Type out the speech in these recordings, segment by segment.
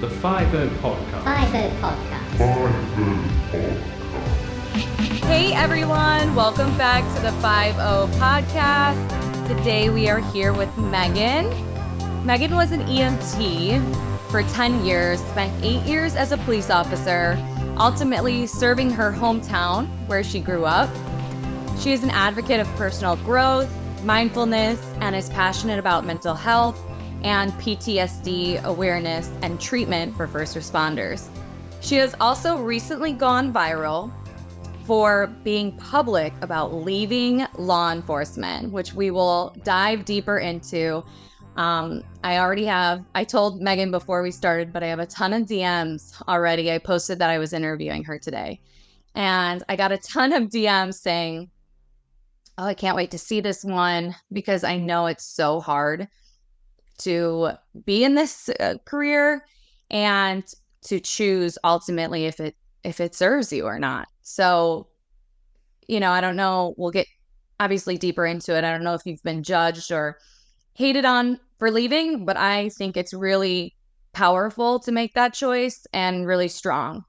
The 50 Podcast. 50 Podcast. Hey everyone, welcome back to the 50 Podcast. Today we are here with Megan. Megan was an EMT for 10 years, spent 8 years as a police officer, ultimately serving her hometown where she grew up. She is an advocate of personal growth, mindfulness, and is passionate about mental health and PTSD awareness and treatment for first responders. She has also recently gone viral for being public about leaving law enforcement, which we will dive deeper into. I told Megan before we started, but I have a ton of DMs already. I posted that I was interviewing her today, and I got a ton of DMs saying, oh, I can't wait to see this one because I know it's so hard to be in this career and to choose ultimately if it serves you or not. So, I don't know. We'll get obviously deeper into it. I don't know if you've been judged or hated on for leaving, but I think it's really powerful to make that choice and really strong.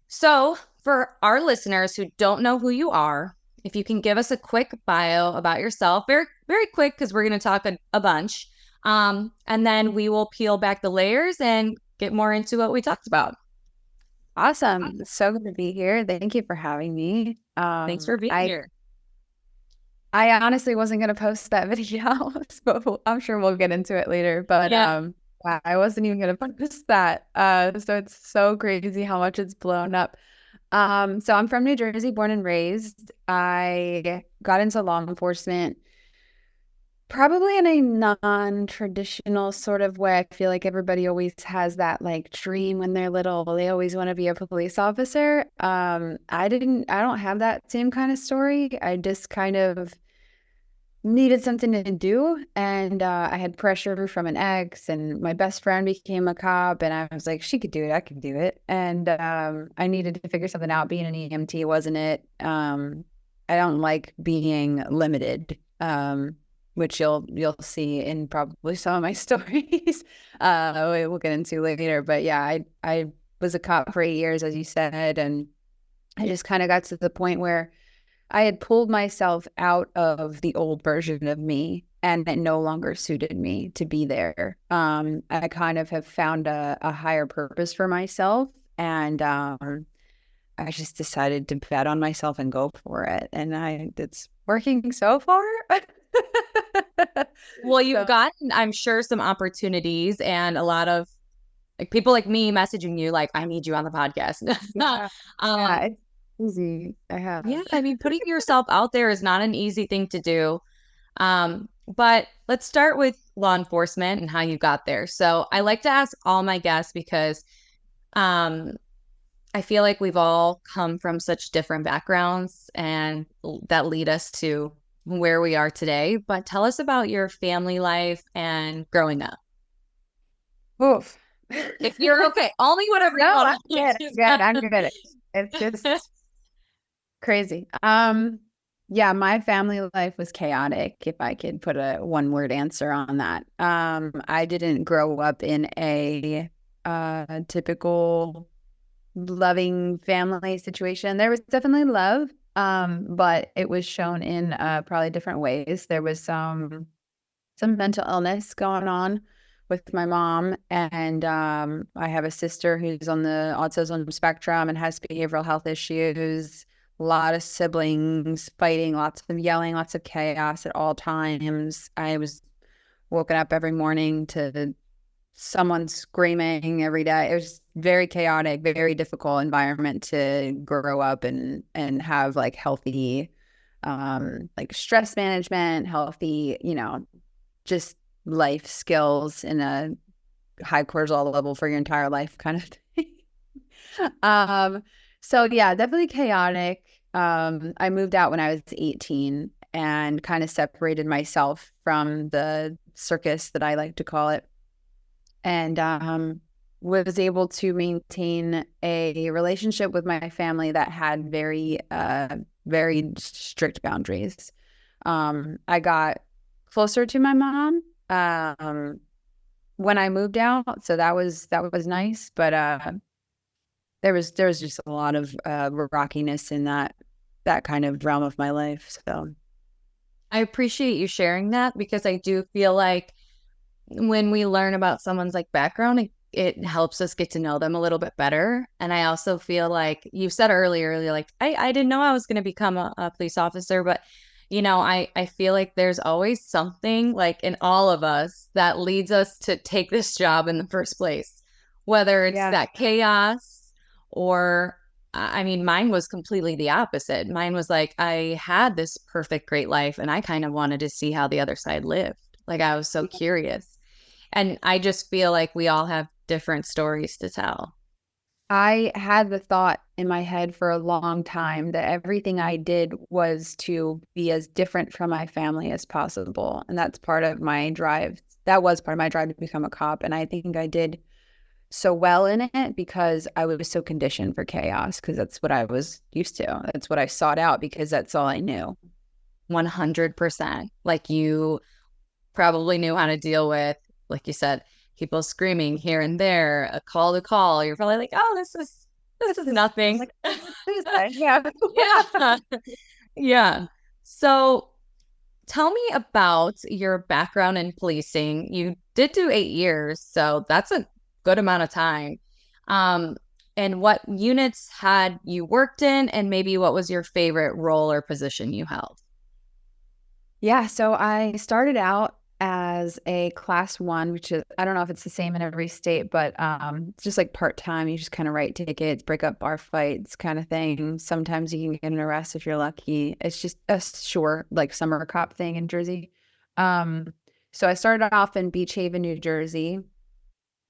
So for our listeners who don't know who you are, if you can give us a quick bio about yourself, very, very quick, because we're going to talk a bunch. And then we will peel back the layers and get more into what we talked about. Awesome. So good to be here. Thank you for having me. Thanks for being here. I honestly wasn't going to post that video, but I'm sure we'll get into it later. But yeah. I wasn't even going to post that. So it's so crazy how much it's blown up. So I'm from New Jersey, born and raised. I got into law enforcement probably in a non-traditional sort of way. I feel like everybody always has that like dream when they're little. They always want to be a police officer. I don't have that same kind of story. I just kind of needed something to do. And I had pressure from an ex, and my best friend became a cop, and I was like, she could do it, I could do it. And I needed to figure something out. Being an EMT wasn't it. I don't like being limited. Which you'll see in probably some of my stories we'll get into later. But yeah, I was a cop for 8 years, as you said, and I just kind of got to the point where I had pulled myself out of the old version of me, and it no longer suited me to be there. I kind of have found a higher purpose for myself, and I just decided to bet on myself and go for it. And it's working so far. Well, you've gotten, I'm sure, some opportunities and a lot of like people like me messaging you like, I need you on the podcast. Yeah, it's easy. I have. Yeah, I mean, putting yourself out there is not an easy thing to do. But let's start with law enforcement and how you got there. So I like to ask all my guests because I feel like we've all come from such different backgrounds and that lead us to where we are today. But tell us about your family life and growing up. Oof. If you're okay, only whatever you want. I'm good. It's just crazy. Yeah, my family life was chaotic, if I could put a one-word answer on that. I didn't grow up in a typical loving family situation. There was definitely love. But it was shown in probably different ways. There was some mental illness going on with my mom, and I have a sister who's on the autism spectrum and has behavioral health issues. A lot of siblings fighting, lots of yelling, lots of chaos at all times. I was woken up every morning to someone screaming every day. It was very chaotic, very difficult environment to grow up and have like healthy, like stress management, healthy, just life skills in a high cortisol level for your entire life kind of thing. So yeah, definitely chaotic. I moved out when I was 18 and kind of separated myself from the circus that I like to call it. And was able to maintain a relationship with my family that had very, very strict boundaries. I got closer to my mom when I moved out, so that was nice, but there was just a lot of rockiness in that kind of realm of my life. So I appreciate you sharing that because I do feel like when we learn about someone's like background, it helps us get to know them a little bit better. And I also feel like you said earlier, you're like, I didn't know I was going to become a police officer, but I feel like there's always something like in all of us that leads us to take this job in the first place, whether it's yeah. that chaos or I mean, mine was completely the opposite. Mine was like, I had this perfect, great life, and I kind of wanted to see how the other side lived. Like, I was so curious. And I just feel like we all have different stories to tell. I had the thought in my head for a long time that everything I did was to be as different from my family as possible. And that's part of my drive. That was part of my drive to become a cop. And I think I did so well in it because I was so conditioned for chaos because that's what I was used to. That's what I sought out because that's all I knew. 100%. Like you probably knew how to deal with, like you said, people screaming here and there, a call to call. You're probably like, oh, this is nothing. Like, yeah. Yeah. Yeah. So tell me about your background in policing. You did do 8 years, so that's a good amount of time. Um, and what units had you worked in, and maybe what was your favorite role or position you held? Yeah, so I started out as a class one, which is, I don't know if it's the same in every state, but it's just like part-time. You just kind of write tickets, break up bar fights kind of thing. Sometimes you can get an arrest if you're lucky. It's just a short, like summer cop thing in Jersey. Um, so I started off in Beach Haven, New Jersey,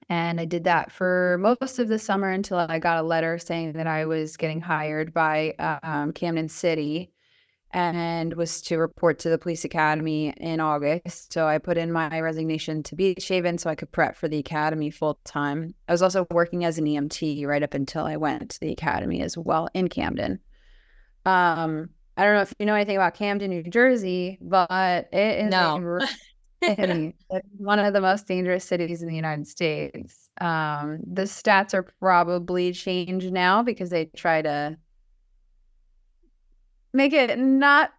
and I did that for most of the summer until I got a letter saying that I was getting hired by Camden City and was to report to the police academy in August. So I put in my resignation to Beach Haven so I could prep for the academy full time. I was also working as an EMT right up until I went to the academy as well in Camden. I don't know if you know anything about Camden, New Jersey, but it is No. city. It's one of the most dangerous cities in the United States. The stats are probably changed now because they try to make it not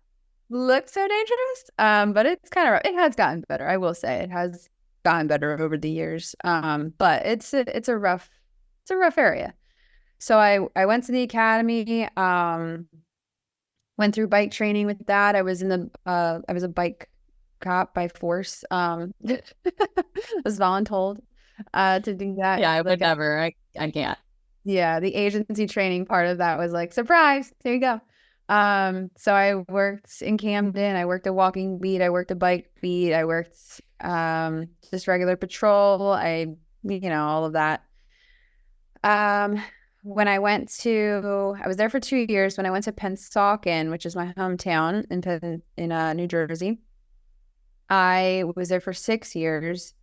look so dangerous. But it's kind of, it has gotten better. I will say it has gotten better over the years. But it's a rough area. So I went to the academy, went through bike training with that. I was a bike cop by force. Was voluntold to do that. Yeah, I would never. I can't. Yeah, the agency training part of that was like, surprise, here you go. So I worked in Camden, I worked a walking beat, I worked a bike beat, I worked just regular patrol, all of that. When I was there for 2 years. When I went to Pennsauken, which is my hometown in New Jersey, I was there for 6 years,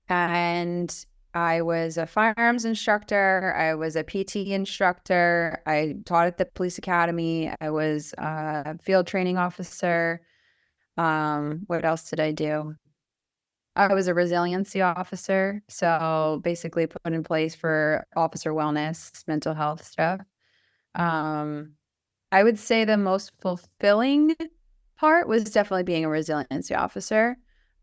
and I was a firearms instructor. I was a PT instructor. I taught at the police academy. I was a field training officer. What else did I do? I was a resiliency officer. So basically put in place for officer wellness, mental health stuff. I would say the most fulfilling part was definitely being a resiliency officer.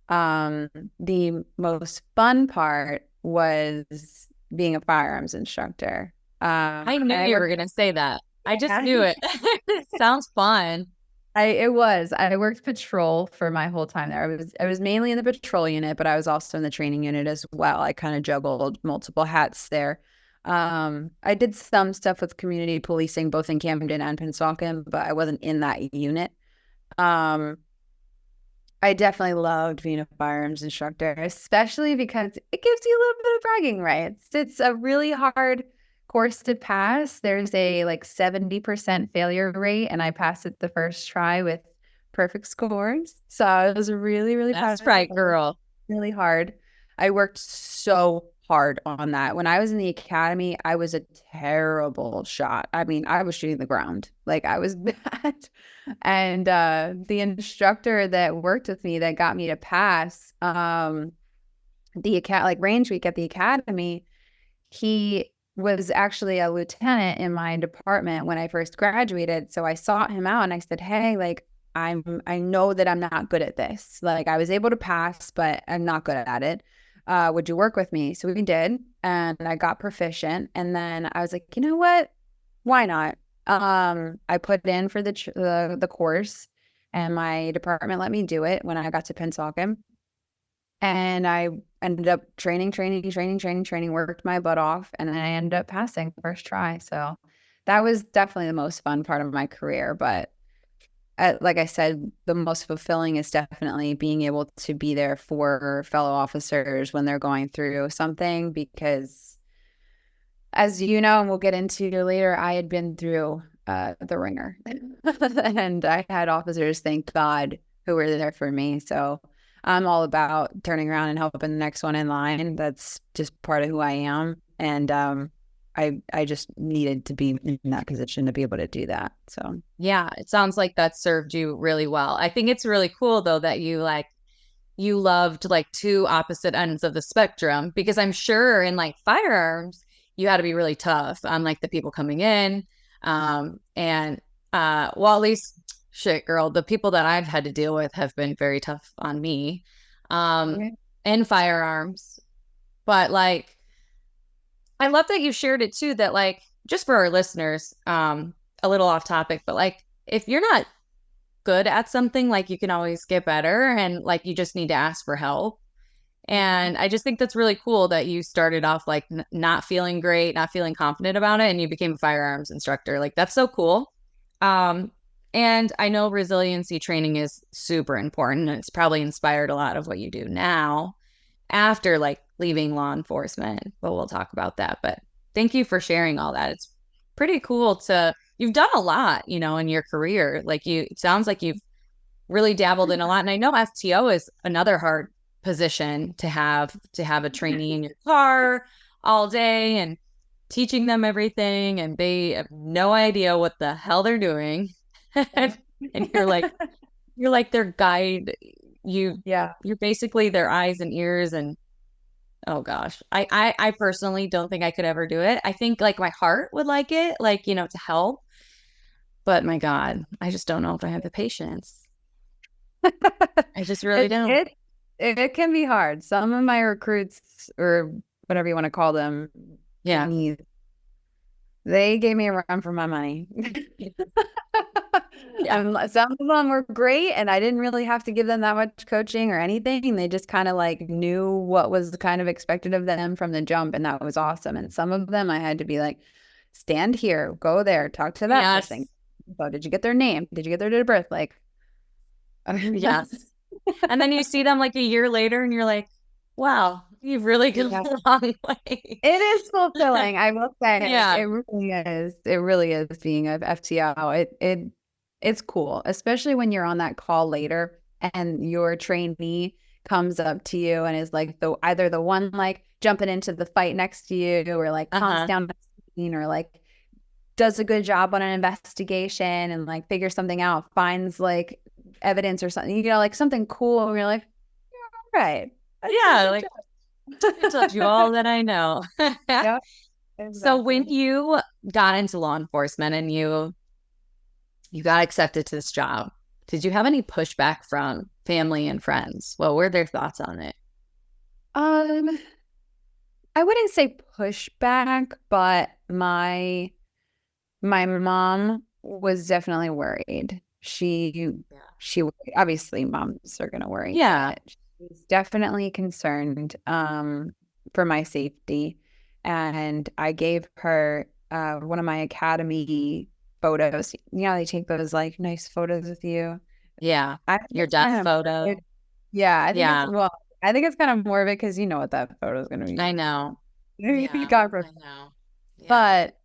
The most fun part was being a firearms instructor. I knew you were going to say that. I just knew it. Sounds fun. I worked patrol for my whole time there. I was mainly in the patrol unit, but I was also in the training unit as well. I kind of juggled multiple hats there. I did some stuff with community policing, both in Camden and Pennsauken, but I wasn't in that unit. I definitely loved being a firearms instructor, especially because it gives you a little bit of bragging rights. It's a really hard course to pass. There's a 70% failure rate, and I passed it the first try with perfect scores. So I was really, really proud. That's right, girl. Really hard. I worked so hard on that. When I was in the academy, I was a terrible shot. I mean, I was shooting the ground. Like, I was bad. And the instructor that worked with me that got me to pass, like range week at the academy, he was actually a lieutenant in my department when I first graduated. So I sought him out and I said, hey, like, I know that I'm not good at this. Like, I was able to pass, but I'm not good at it. Would you work with me? So we did, and I got proficient. And then I was like, you know what? Why not? I put in for the course, and my department let me do it when I got to Pennsauken. And I ended up training, worked my butt off, and then I ended up passing first try. So that was definitely the most fun part of my career. But like I said, the most fulfilling is definitely being able to be there for fellow officers when they're going through something, because as you know, and we'll get into later, I had been through the ringer and I had officers, thank God, who were there for me. So I'm all about turning around and helping the next one in line. That's just part of who I am. And I just needed to be in that position to be able to do that. So Yeah, it sounds like that served you really well. I think it's really cool though that you loved like two opposite ends of the spectrum, because I'm sure in like firearms you had to be really tough on like the people coming in. And well, at least shit, girl, the people that I've had to deal with have been very tough on me in firearms. But like, I love that you shared it too, that like, just for our listeners, a little off topic, but like, if you're not good at something, like you can always get better, and like you just need to ask for help. And I just think that's really cool that you started off like not feeling great, not feeling confident about it, and you became a firearms instructor. Like that's so cool. And I know resiliency training is super important, and it's probably inspired a lot of what you do now after like leaving law enforcement, but we'll talk about that. But thank you for sharing all that. It's pretty cool you've done a lot, you know, in your career. Like it sounds like you've really dabbled in a lot. And I know FTO is another hard position to have a trainee in your car all day and teaching them everything, and they have no idea what the hell they're doing. And you're like their guide. You're basically their eyes and ears. And oh gosh, I personally don't think I could ever do it. I think like my heart would like it, like, you know, to help, but my God, I just don't know if I have the patience. I just really don't. It can be hard. Some of my recruits, or whatever you want to call them, they gave me a run for my money. Some of them were great, and I didn't really have to give them that much coaching or anything. They just kind of like knew what was kind of expected of them from the jump, and that was awesome. And some of them I had to be like, stand here, go there, talk to that person. So did you get their name? Did you get their date of birth? Like, yes. And then you see them like a year later and you're like, wow, you've really come a long way. It is fulfilling, I will say. Yeah. It really is. It really is being an FTO. It's cool, especially when you're on that call later and your trainee comes up to you and is like either the one like jumping into the fight next to you, or like calms down the scene, or like does a good job on an investigation and like figures something out, finds like evidence or something, you know, like something cool, and you're like, yeah, all right. Yeah, like I told you all that I know. Yep, exactly. So when you got into law enforcement and you got accepted to this job, did you have any pushback from family and friends? What were their thoughts on it? I wouldn't say pushback, but my mom was definitely worried. She obviously moms are gonna worry. Yeah, she's definitely concerned for my safety, and I gave her one of my academy photos. You know, they take those like nice photos with you. Yeah, your death photo. I think it's kind of morbid because you know what that photo is gonna be. I know. I know. Yeah. But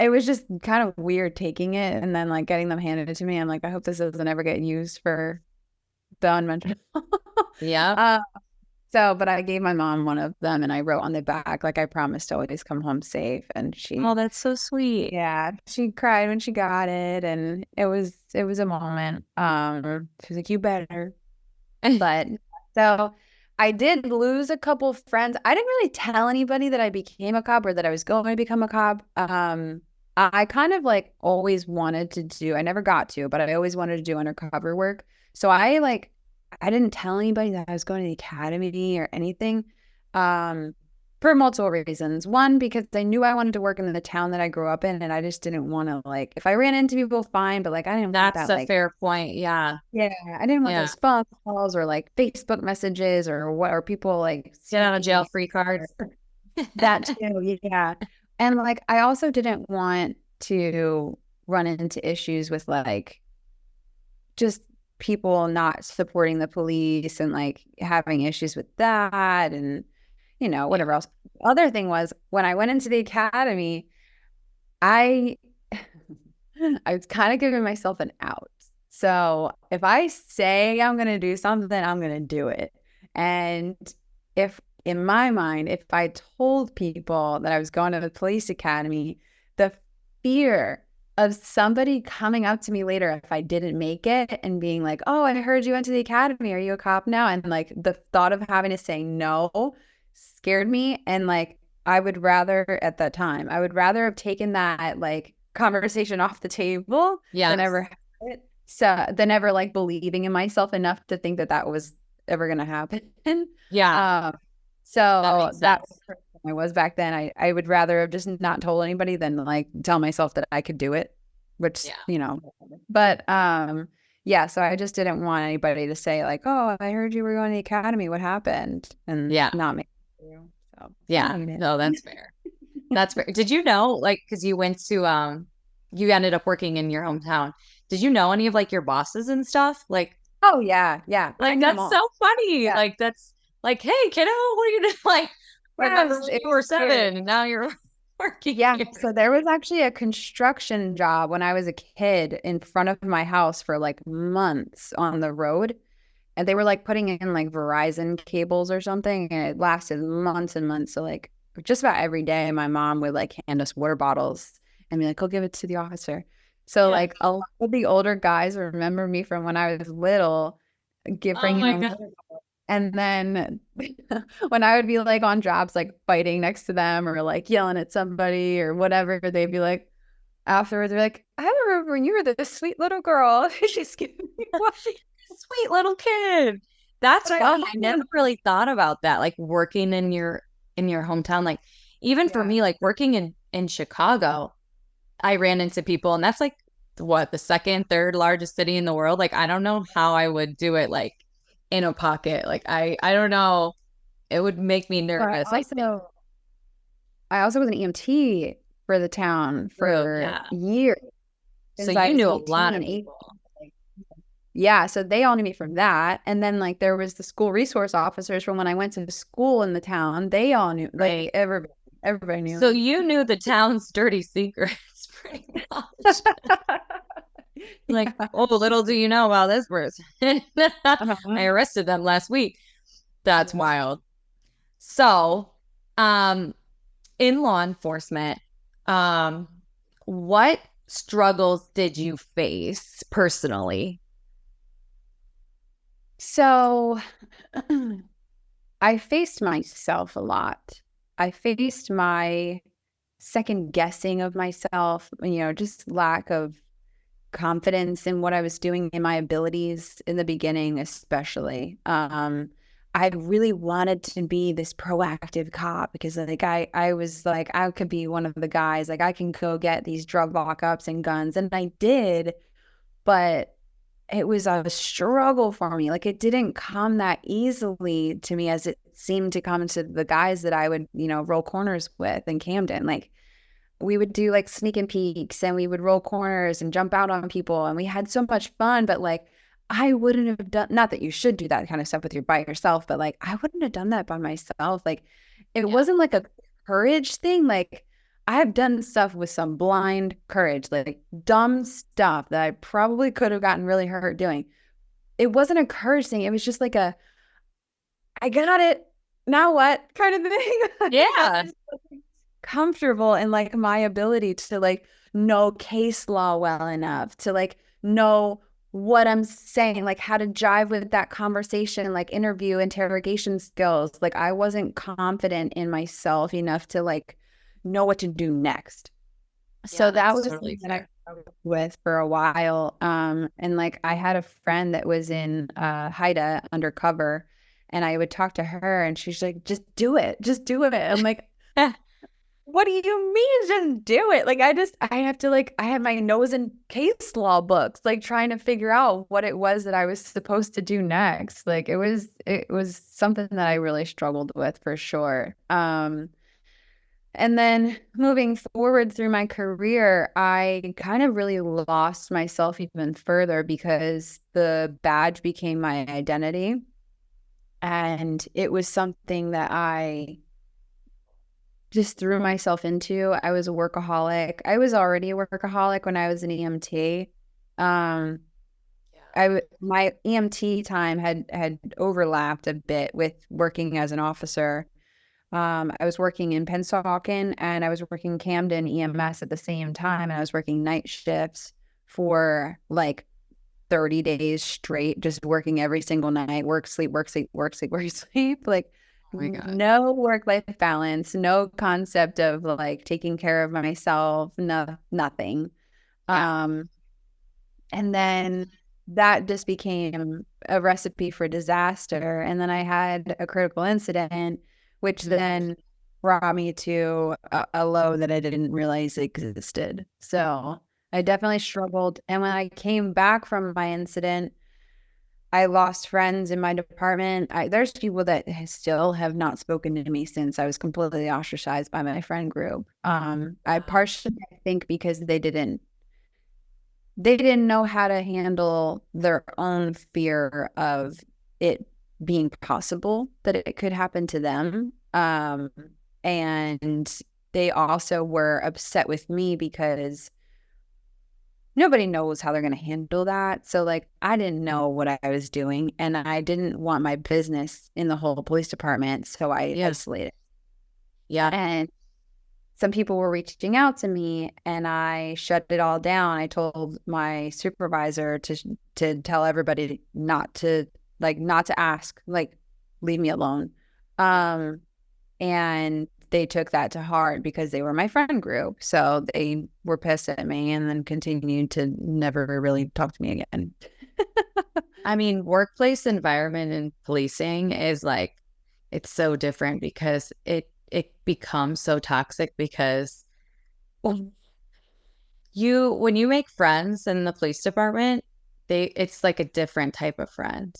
it was just kind of weird taking it and then like getting them handed to me. I'm like, I hope this doesn't ever get used for the unmentionable. Yeah. But I gave my mom one of them and I wrote on the back, like, I promised to always come home safe. And oh, that's so sweet. Yeah. She cried when she got it. And it was a moment. She's like, you better. But so I did lose a couple friends. I didn't really tell anybody that I became a cop or that I was going to become a cop. I kind of like always wanted to do, I never got to, but I always wanted to do undercover work. So I didn't tell anybody that I was going to the academy or anything. For multiple reasons. One, because I knew I wanted to work in the town that I grew up in, and I just didn't want to like, if I ran into people, fine, but like I didn't want That's that a like, fair point. Yeah. yeah, I didn't want Yeah. those phone calls or like Facebook messages or what, or people like Get out of jail free cards. that too. Yeah. And like, I also didn't want to run into issues with like just people not supporting the police and like having issues with that and, you know, whatever else. Other thing was when I went into the academy, I I was kind of giving myself an out. So if I say I'm going to do something, I'm going to do it. And if in my mind, if I told people that I was going to the police academy, the fear of somebody coming up to me later if I didn't make it and being like, oh, I heard you went to the academy. Are you a cop now? And like the thought of having to say no scared me. And like, I would rather at that time, I would rather have taken that like conversation off the table than ever have it. So than ever like believing in myself enough to think that that was ever going to happen. Yeah. So that was the person I was back then. I would rather have just not told anybody than like tell myself that I could do it, which, you know, but yeah, so I just didn't want anybody to say like, oh, I heard you were going to the academy. What happened? And not make it through. So yeah, no, that's fair. That's fair. Did you know, like, because you went to you ended up working in your hometown. Did you know any of like your bosses and stuff? Like, oh yeah, like that's so funny. Yeah. Like that's like, hey kiddo, what are you doing? Like, remember Yes, you were 7 and now you're working. Yeah, here. so there was actually a construction job when I was a kid in front of my house for like months on the road. And they were like putting in like Verizon cables or something, and it lasted months and months. So like just about every day, my mom would like hand us water bottles and be like, "Go give it to the officer." So like a lot of the older guys remember me from when I was little, bringing them water bottles. And then when I would be like on jobs, like fighting next to them or like yelling at somebody or whatever, they'd be like, afterwards, they're like, I remember when you were this sweet little girl. She's giving me water. Sweet little kid. That's fun. I never really thought about that. Like working in your hometown. Like even for me, like working in Chicago, I ran into people, and that's like what, the second, third largest city in the world. Like I don't know how I would do it like in a pocket. Like I don't know. It would make me nervous. I also was an EMT for the town for years. So you knew a lot of people. Yeah, so they all knew me from that. And then like there was the school resource officers from when I went to school in the town. They all knew, like everybody knew. So you knew the town's dirty secrets pretty much. Like, oh, little do you know about this person. I arrested them last week. That's wild. So, in law enforcement, what struggles did you face personally? So I faced myself a lot. I faced my second guessing of myself, you know, just lack of confidence in what I was doing, in my abilities in the beginning, especially. I really wanted to be this proactive cop because like I was like, I could be one of the guys, like I can go get these drug lockups and guns. And I did, but it was a struggle for me. Like it didn't come that easily to me as it seemed to come to the guys that I would, you know, roll corners with in Camden. Like we would do like sneak and peeks and we would roll corners and jump out on people. And we had so much fun, but like, I wouldn't have done, not that you should do that kind of stuff with your by yourself, but like, I wouldn't have done that by myself. Like it wasn't like a courage thing. Like I've done stuff with some blind courage, like dumb stuff that I probably could have gotten really hurt doing. It wasn't a courage thing. It was just like a, I got it. Now what kind of thing? Yeah. Comfortable in like my ability to like know case law well enough to like know what I'm saying, like how to jive with that conversation, like interview, interrogation skills. Like I wasn't confident in myself enough to like know what to do next. So that was totally something that I struggled with for a while. And like I had a friend that was in Haida undercover, and I would talk to her, and she's like, "Just do it, just do it." I'm like, what do you mean just do it? Like I have to like I had my nose in case law books, like trying to figure out what it was that I was supposed to do next. Like it was something that I really struggled with for sure. And then moving forward through my career, I kind of really lost myself even further because the badge became my identity. And it was something that I just threw myself into. I was a workaholic. I was already a workaholic when I was an EMT. Um, my EMT time had overlapped a bit with working as an officer. I was working in Pennsauken and I was working Camden EMS at the same time, and I was working night shifts for like 30 days straight, just working every single night, work, sleep, work, sleep, work, sleep, work, sleep. Like Oh my God. no work-life balance, no concept of like taking care of myself, nothing. Yeah. And then that just became a recipe for disaster. And then I had a critical incident, which then brought me to a low that I didn't realize existed. So I definitely struggled. And when I came back from my incident, I lost friends in my department. There's people that still have not spoken to me since. I was completely ostracized by my friend group. I partially think because they didn't know how to handle their own fear of it being possible that it could happen to them. And they also were upset with me because nobody knows how they're going to handle that. So, like, I didn't know what I was doing, and I didn't want my business in the whole police department. So I isolated. Yeah. And some people were reaching out to me, and I shut it all down. I told my supervisor to tell everybody not to ask, like leave me alone. And they took that to heart because they were my friend group. So they were pissed at me and then continued to never really talk to me again. I mean, workplace environment and policing is like, it's so different because it becomes so toxic because when you make friends in the police department, it's like a different type of friend.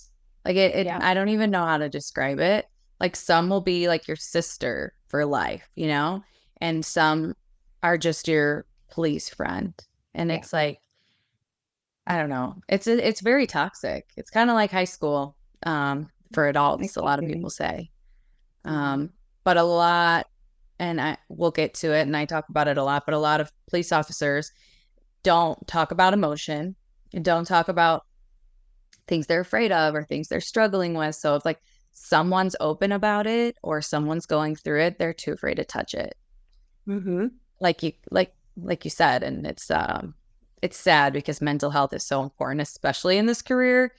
Like Yeah. I don't even know how to describe it. Like some will be like your sister for life, and some are just your police friend. And it's like, I don't know. It's very toxic. It's kind of like high school for adults, a lot of people say. But a lot, and we'll get to it, and I talk about it a lot, but a lot of police officers don't talk about emotion and don't talk about things they're afraid of or things they're struggling with. So if like someone's open about it or someone's going through it, they're too afraid to touch it. Like you said, and it's sad because mental health is so important, especially in this career.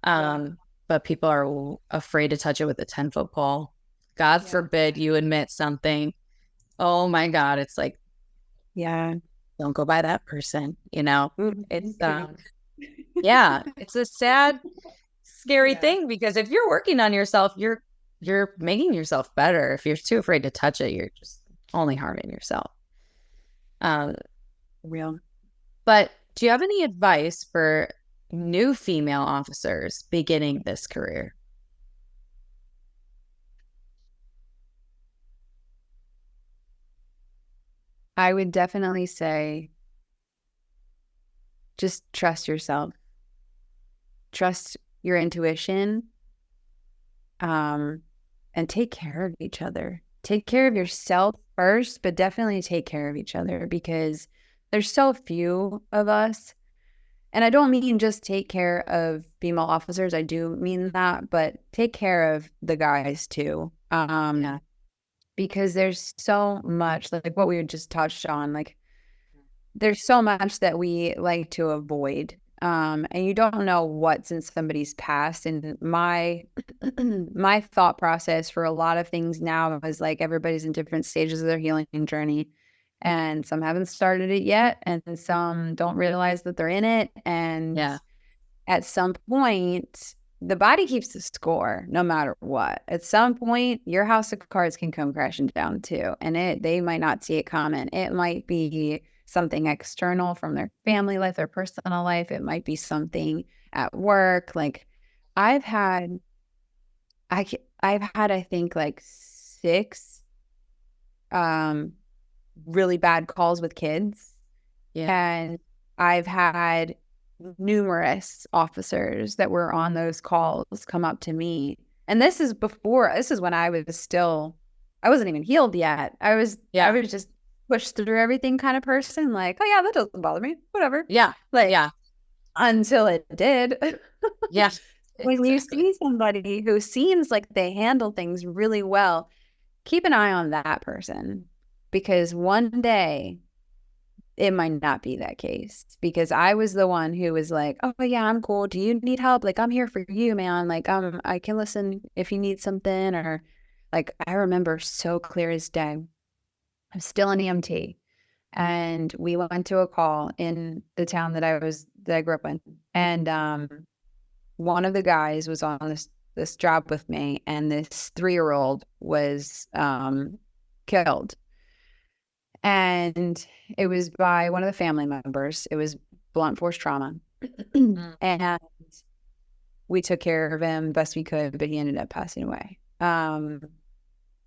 But people are afraid to touch it with a 10-foot pole. God forbid you admit something. Oh my God. It's like, don't go by that person, It's it's a sad, scary thing because if you're working on yourself, you're making yourself better. If you're too afraid to touch it, you're just only harming yourself. Real. But do you have any advice for new female officers beginning this career? I would definitely say just trust yourself. Trust your intuition. And take care of each other. Take care of yourself first, but definitely take care of each other because there's so few of us. And I don't mean just take care of female officers. I do mean that, but take care of the guys too. Because there's so much, like what we just touched on, like there's so much that we like to avoid. And you don't know what's in somebody's past. And my my thought process for a lot of things now is like everybody's in different stages of their healing journey. And some haven't started it yet, and some don't realize that they're in it. And at some point, the body keeps the score no matter what. At some point, your house of cards can come crashing down too. And they might not see it coming. It might be something external from their family life, their personal life. It might be something at work. Like I've had, I think like 6 really bad calls with kids. And I've had numerous officers that were on those calls come up to me. And this is when I wasn't even healed yet. I was just pushed through everything kind of person. Like, oh yeah, that doesn't bother me. Whatever. Until it did. When you see somebody who seems like they handle things really well, keep an eye on that person, because one day it might not be that case. Because I was the one who was like, oh yeah, I'm cool. Do you need help? Like, I'm here for you, man. Like, I can listen if you need something. Or like, I remember so clear as day, I'm still an EMT, and we went to a call in the town that I grew up in. And one of the guys was on this job with me, and this 3-year-old was killed. And it was by one of the family members. It was blunt force trauma. And we took care of him best we could, but he ended up passing away. I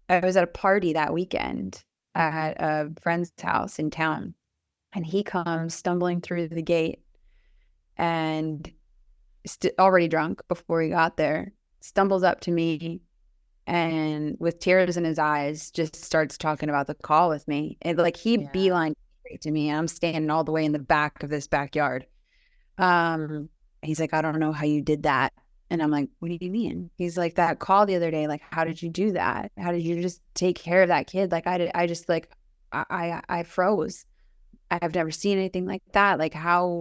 was at a party that weekend at a friend's house in town, and he comes stumbling through the gate, and already drunk before he got there, stumbles up to me, and with tears in his eyes just starts talking about the call with me. And like he beelined straight to me, and I'm standing all the way in the back of this backyard. He's like, I don't know how you did that. And I'm like, what do you mean? He's like, that call the other day, like, how did you do that? How did you just take care of that kid? Like I just like, I froze. I've never seen anything like that. Like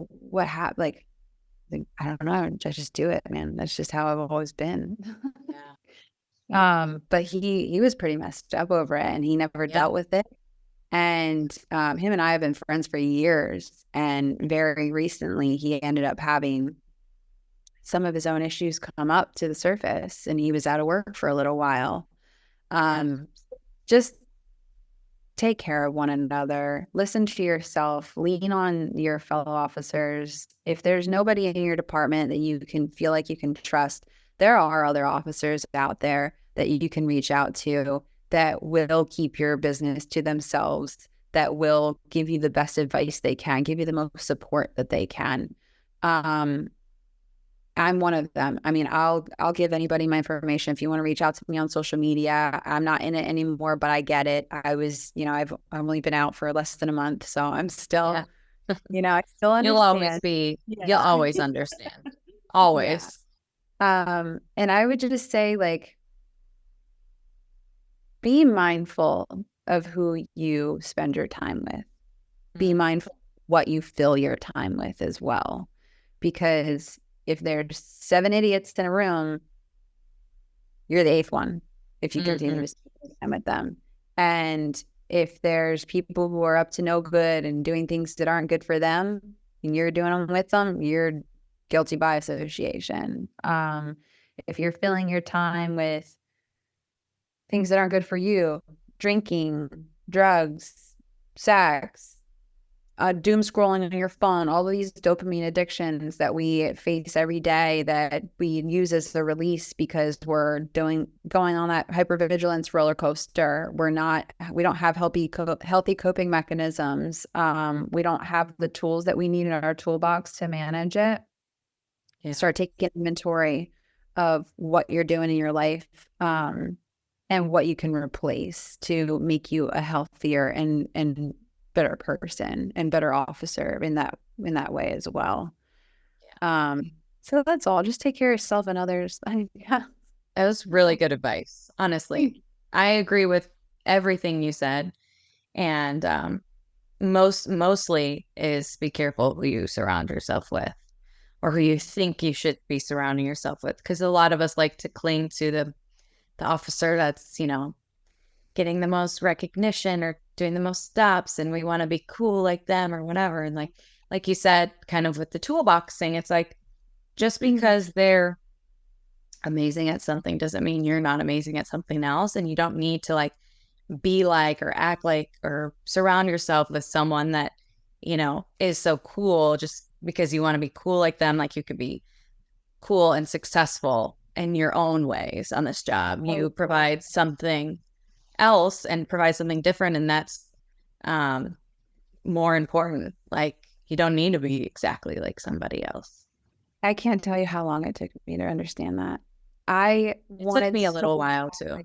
what happened? Like, I don't know. I just do it, man. That's just how I've always been. But he was pretty messed up over it, and he never dealt with it. And him and I have been friends for years, and very recently he ended up having some of his own issues come up to the surface, and he was out of work for a little while. Just take care of one another, listen to yourself, lean on your fellow officers. If there's nobody in your department that you can feel like you can trust, there are other officers out there that you can reach out to that will keep your business to themselves, that will give you the best advice they can, give you the most support that they can. I'm one of them. I mean, I'll give anybody my information if you want to reach out to me on social media. I'm not in it anymore, but I get it. I was, I've only been out for less than a month, so I'm still, I still understand. You'll always understand. Always. And I would just say, like, be mindful of who you spend your time with. Be mindful of what you fill your time with as well. Because if there's 7 idiots in a room, you're the 8th one if you continue to spend time with them. And if there's people who are up to no good and doing things that aren't good for them, and you're doing them with them, you're guilty by association. If you're filling your time with things that aren't good for you, drinking, drugs, sex, doom scrolling on your phone, all of these dopamine addictions that we face every day that we use as the release because we're going on that hypervigilance roller coaster. We don't have healthy coping mechanisms. We don't have the tools that we need in our toolbox to manage it. Start taking inventory of what you're doing in your life, and what you can replace to make you a healthier and better person and better officer in that way as well. So that's all. Just take care of yourself and others. That was really good advice, honestly. I agree with everything you said, and mostly is be careful who you surround yourself with. or who you think you should be surrounding yourself with. Because a lot of us like to cling to the officer that's, getting the most recognition or doing the most stops, and we want to be cool like them or whatever. And like you said, kind of with the toolbox thing, it's like, just because they're amazing at something doesn't mean you're not amazing at something else. And you don't need to like be like or act like or surround yourself with someone that, is so cool just because you want to be cool like them. Like, you could be cool and successful in your own ways on this job. You provide something else and provide something different, and that's more important. Like, you don't need to be exactly like somebody else. I can't tell you how long it took me to understand that. It took me a little while too.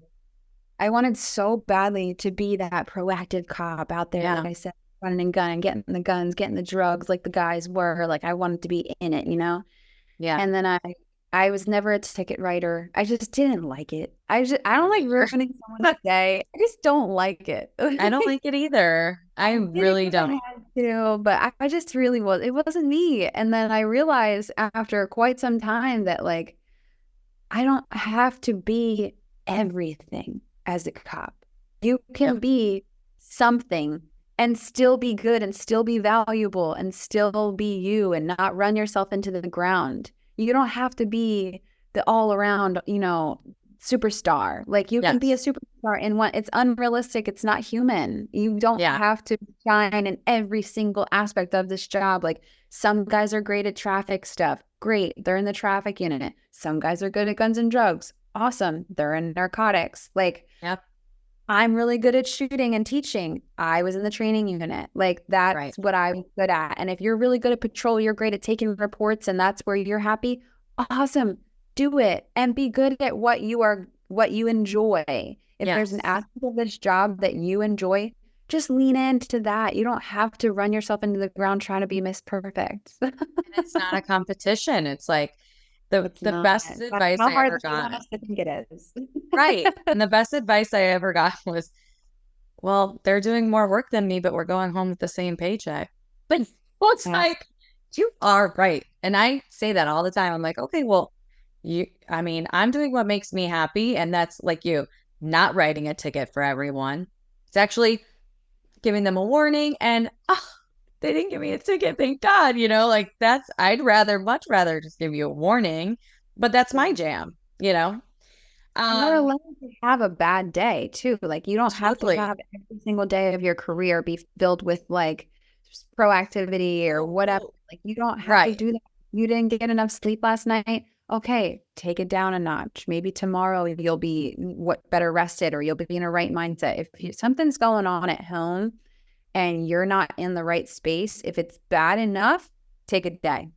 I wanted so badly to be that proactive cop out there, like I said, running and gunning, getting the guns, getting the drugs like the guys were. Like, I wanted to be in it, Yeah. And then I was never a ticket writer. I just didn't like it. I don't like ruining someone's day. I just don't like it. I don't like it either. I really don't. I had to, but I just really it wasn't me. And then I realized after quite some time that like, I don't have to be everything as a cop. You can be something and still be good and still be valuable and still be you and not run yourself into the ground. You don't have to be the all around, superstar. Like, you can be a superstar in one. It's unrealistic. It's not human. You don't have to shine in every single aspect of this job. Like, some guys are great at traffic stuff. Great. They're in the traffic unit. Some guys are good at guns and drugs. Awesome. They're in narcotics. Like, I'm really good at shooting and teaching. I was in the training unit. Like, that's what I'm good at. And if you're really good at patrol, you're great at taking reports, and that's where you're happy. Awesome. Do it and be good at what you enjoy. If there's an aspect of this job that you enjoy, just lean into that. You don't have to run yourself into the ground trying to be Miss Perfect. And it's not a competition. It's like the best advice I ever got. I think it is. Right. And the best advice I ever got was, well, they're doing more work than me, but we're going home with the same paycheck. But it's like, you are right. And I say that all the time. I'm like, okay, well, I'm doing what makes me happy. And that's like you, not writing a ticket for everyone. It's actually giving them a warning, and they didn't give me a ticket, thank God. Like, I'd much rather just give you a warning, but that's my jam. You're allowed to have a bad day too. Like, you don't have to have every single day of your career be filled with like proactivity or whatever. Like, you don't have to do that. You didn't get enough sleep last night. Okay, take it down a notch. Maybe tomorrow you'll be better rested, or you'll be in a right mindset. If something's going on at home and you're not in the right space, if it's bad enough, take a day.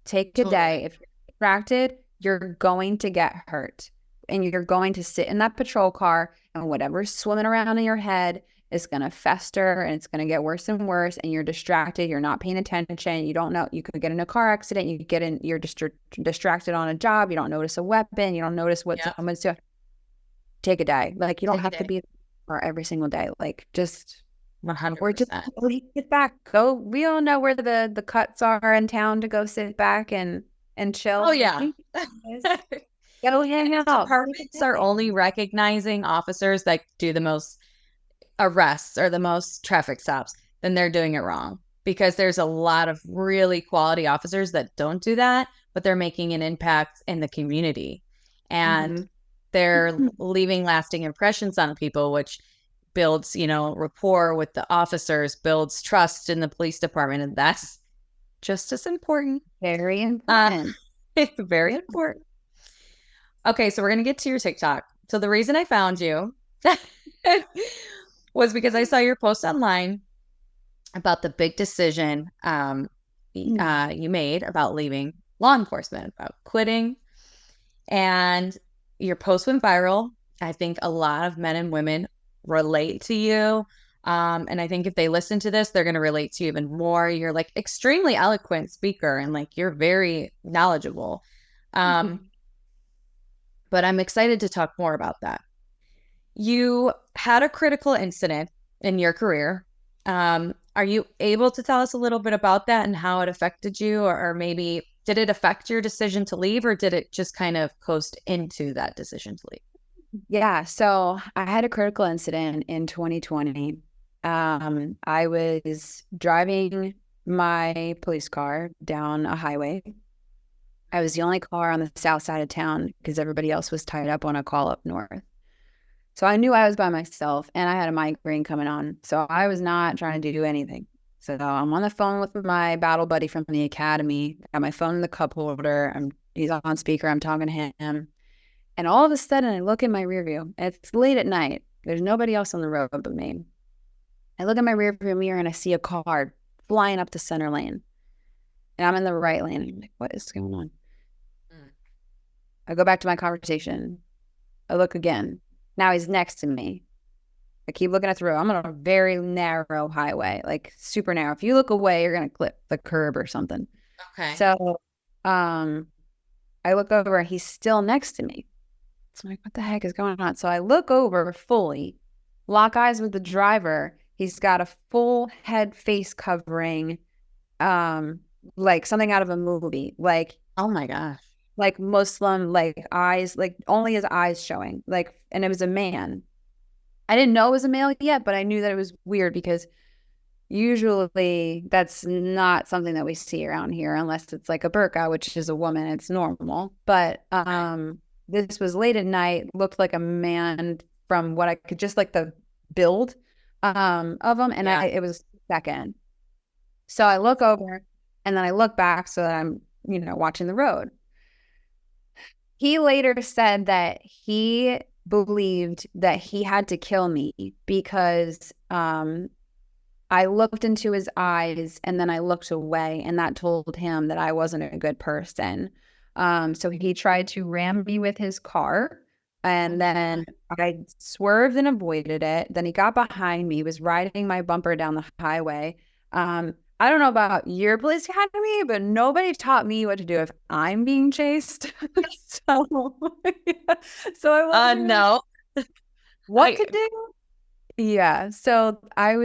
Take a day. If you're distracted, you're going to get hurt, and you're going to sit in that patrol car, and whatever's swimming around in your head is going to fester, and it's going to get worse and worse, and you're distracted. You're not paying attention. You don't know. You could get in a car accident. You're distracted on a job. You don't notice a weapon. You don't notice what someone's doing. Take a day. Like, you don't have to be there every single day. Like, just 100%. Or just get back. Go. We all know where the cuts are in town to go sit back and chill. Oh yeah. Go hang out. Departments are only recognizing officers that do the most arrests or the most traffic stops, then they're doing it wrong. Because there's a lot of really quality officers that don't do that, but they're making an impact in the community. And they're leaving lasting impressions on people, which builds, rapport with the officers, builds trust in the police department. And that's just as important. Very important. It's very important. Okay, so we're going to get to your TikTok. So the reason I found you was because I saw your post online about the big decision you made about leaving law enforcement, about quitting. And your post went viral. I think a lot of men and women relate to you. And I think if they listen to this, they're going to relate to you even more. You're like extremely eloquent speaker, and like you're very knowledgeable. But I'm excited to talk more about that. You had a critical incident in your career. Are you able to tell us a little bit about that and how it affected you, or maybe did it affect your decision to leave, or did it just kind of coast into that decision to leave? Yeah. So I had a critical incident in 2020. I was driving my police car down a highway. I was the only car on the south side of town because everybody else was tied up on a call up north. So I knew I was by myself and I had a migraine coming on. So I was not trying to do anything. So I'm on the phone with my battle buddy from the academy. I got my phone in the cup holder. He's on speaker. I'm talking to him. And all of a sudden I look in my rear view. It's late at night. There's nobody else on the road but me. I look at my rear view mirror and I see a car flying up the center lane. And I'm in the right lane. I'm like, what is going on? I go back to my conversation. I look again. Now he's next to me. I keep looking at the road. I'm on a very narrow highway, like super narrow. If you look away, you're going to clip the curb or something. Okay. So I look over. He's still next to me. So I'm like, what the heck is going on? So I look over fully, lock eyes with the driver. He's got a full head face covering, like something out of a movie. Like, oh my gosh. Like Muslim, like eyes, like only his eyes showing. Like, and it was a man. I didn't know it was a male yet, but I knew that it was weird because usually that's not something that we see around here unless it's like a burqa, which is a woman. It's normal. But this was late at night, looked like a man from what I could just like the build of him. And it was second. So I look over and then I look back so that I'm, watching the road. He later said that he believed that he had to kill me because I looked into his eyes and then I looked away, and that told him that I wasn't a good person. So he tried to ram me with his car, and then I swerved and avoided it. Then he got behind me, was riding my bumper down the highway. I don't know about your police academy, but nobody taught me what to do if I'm being chased. so I wasn't no. What to do? Yeah. So I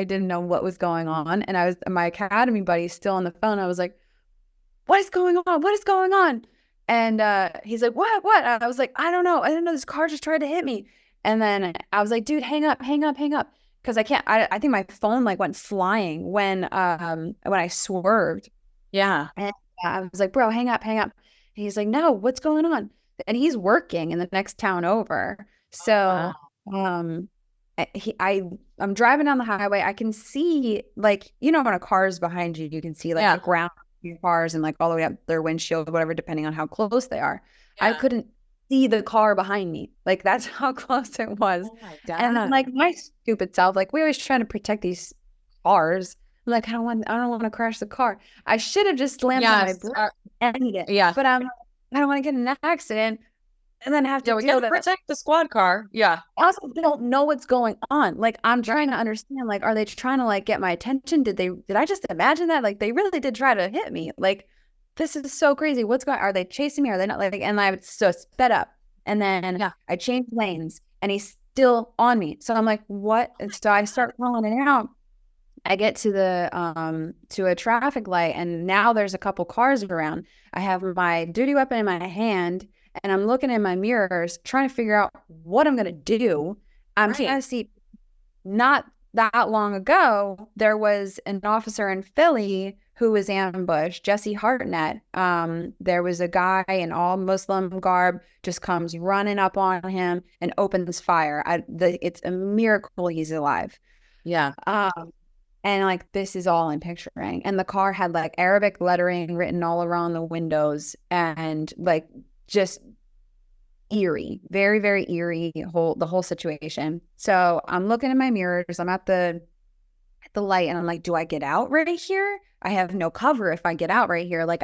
didn't know what was going on. And my academy buddy's still on the phone. I was like, what is going on? What is going on? And he's like, what? And I was like, I don't know. I didn't know this car just tried to hit me. And then I was like, dude, hang up. Because I think my phone like went flying when I swerved. Yeah. And I was like, bro, hang up. And he's like, no, what's going on? And he's working in the next town over. So I'm driving down the highway. I can see, like, when a car is behind you, you can see like the ground of your cars and like all the way up their windshield, whatever, depending on how close they are. Yeah. I couldn't see the car behind me. Like, that's how close it was. Oh my God. And then, like, my stupid self, like, we always trying to protect these cars. I'm like, I don't want to crash the car. I should have just slammed on my brake and ended it. Yeah. But I don't want to get in an accident and then have to deal with protect the squad car. Yeah. I also don't know what's going on. Like, I'm trying to understand, like, are they trying to like get my attention? Did I just imagine that? Like, they really did try to hit me. Like, this is so crazy. What's going on? Are they chasing me? Are they not? Like, and I was so sped up. And then I changed lanes and he's still on me. So I'm like, what? And so I start calling it out. I get to to a traffic light, and now there's a couple cars around. I have my duty weapon in my hand, and I'm looking in my mirrors, trying to figure out what I'm going to do. I'm trying to see. Not that long ago, there was an officer in Philly who was ambushed, Jesse Hartnett. There was a guy in all Muslim garb, just comes running up on him and opens fire. It's a miracle he's alive. Yeah. And like, this is all I'm picturing. And the car had like Arabic lettering written all around the windows, and like just eerie, very, very eerie, the whole situation. So I'm looking in my mirrors. I'm at the light, and I'm like, do I get out right here? I have no cover if I get out right here. Like,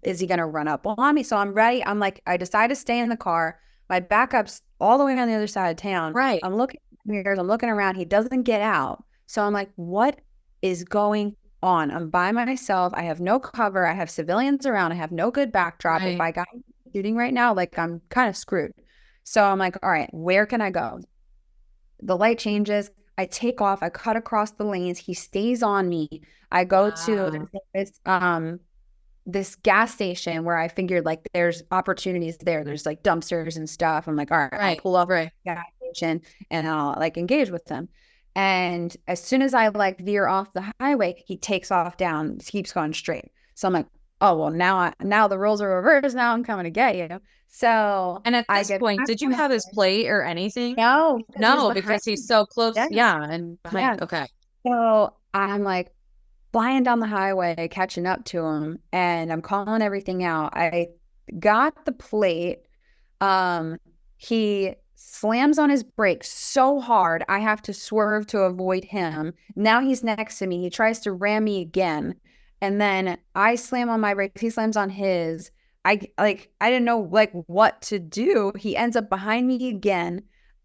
is he gonna run up on me? So I'm ready. I'm like, I decide to stay in the car. My backup's all the way on the other side of town. Right. I'm looking at the mirrors. I'm looking around. He doesn't get out. So I'm like, what is going on? I'm by myself. I have no cover. I have civilians around. I have no good backdrop. Right. If I got shooting right now, like, I'm kind of screwed. So I'm like, all right, where can I go? The light changes. I take off. I cut across the lanes. He stays on me. I go to this this gas station where I figured like there's opportunities there. There's like dumpsters and stuff. I'm like, all right, I'll pull up right. gas station and I'll like engage with them. And as soon as I like veer off the highway, he takes off down, keeps going straight. So I'm like, oh well, now the roles are reversed. Now I'm coming to get you. So And at I this get point, back did you on have his the plate or anything? no, because he's No, behind because he's me. so close. Yeah, Yeah, and behind. yeah. Okay. So I'm like flying down the highway, catching up to him, and I'm calling everything out. I got the plate. He slams on his brakes so hard, I have to swerve to avoid him. Now he's next to me. He tries to ram me again. And then I slam on my brakes. He slams on his. I didn't know like what to do. He ends up behind me again.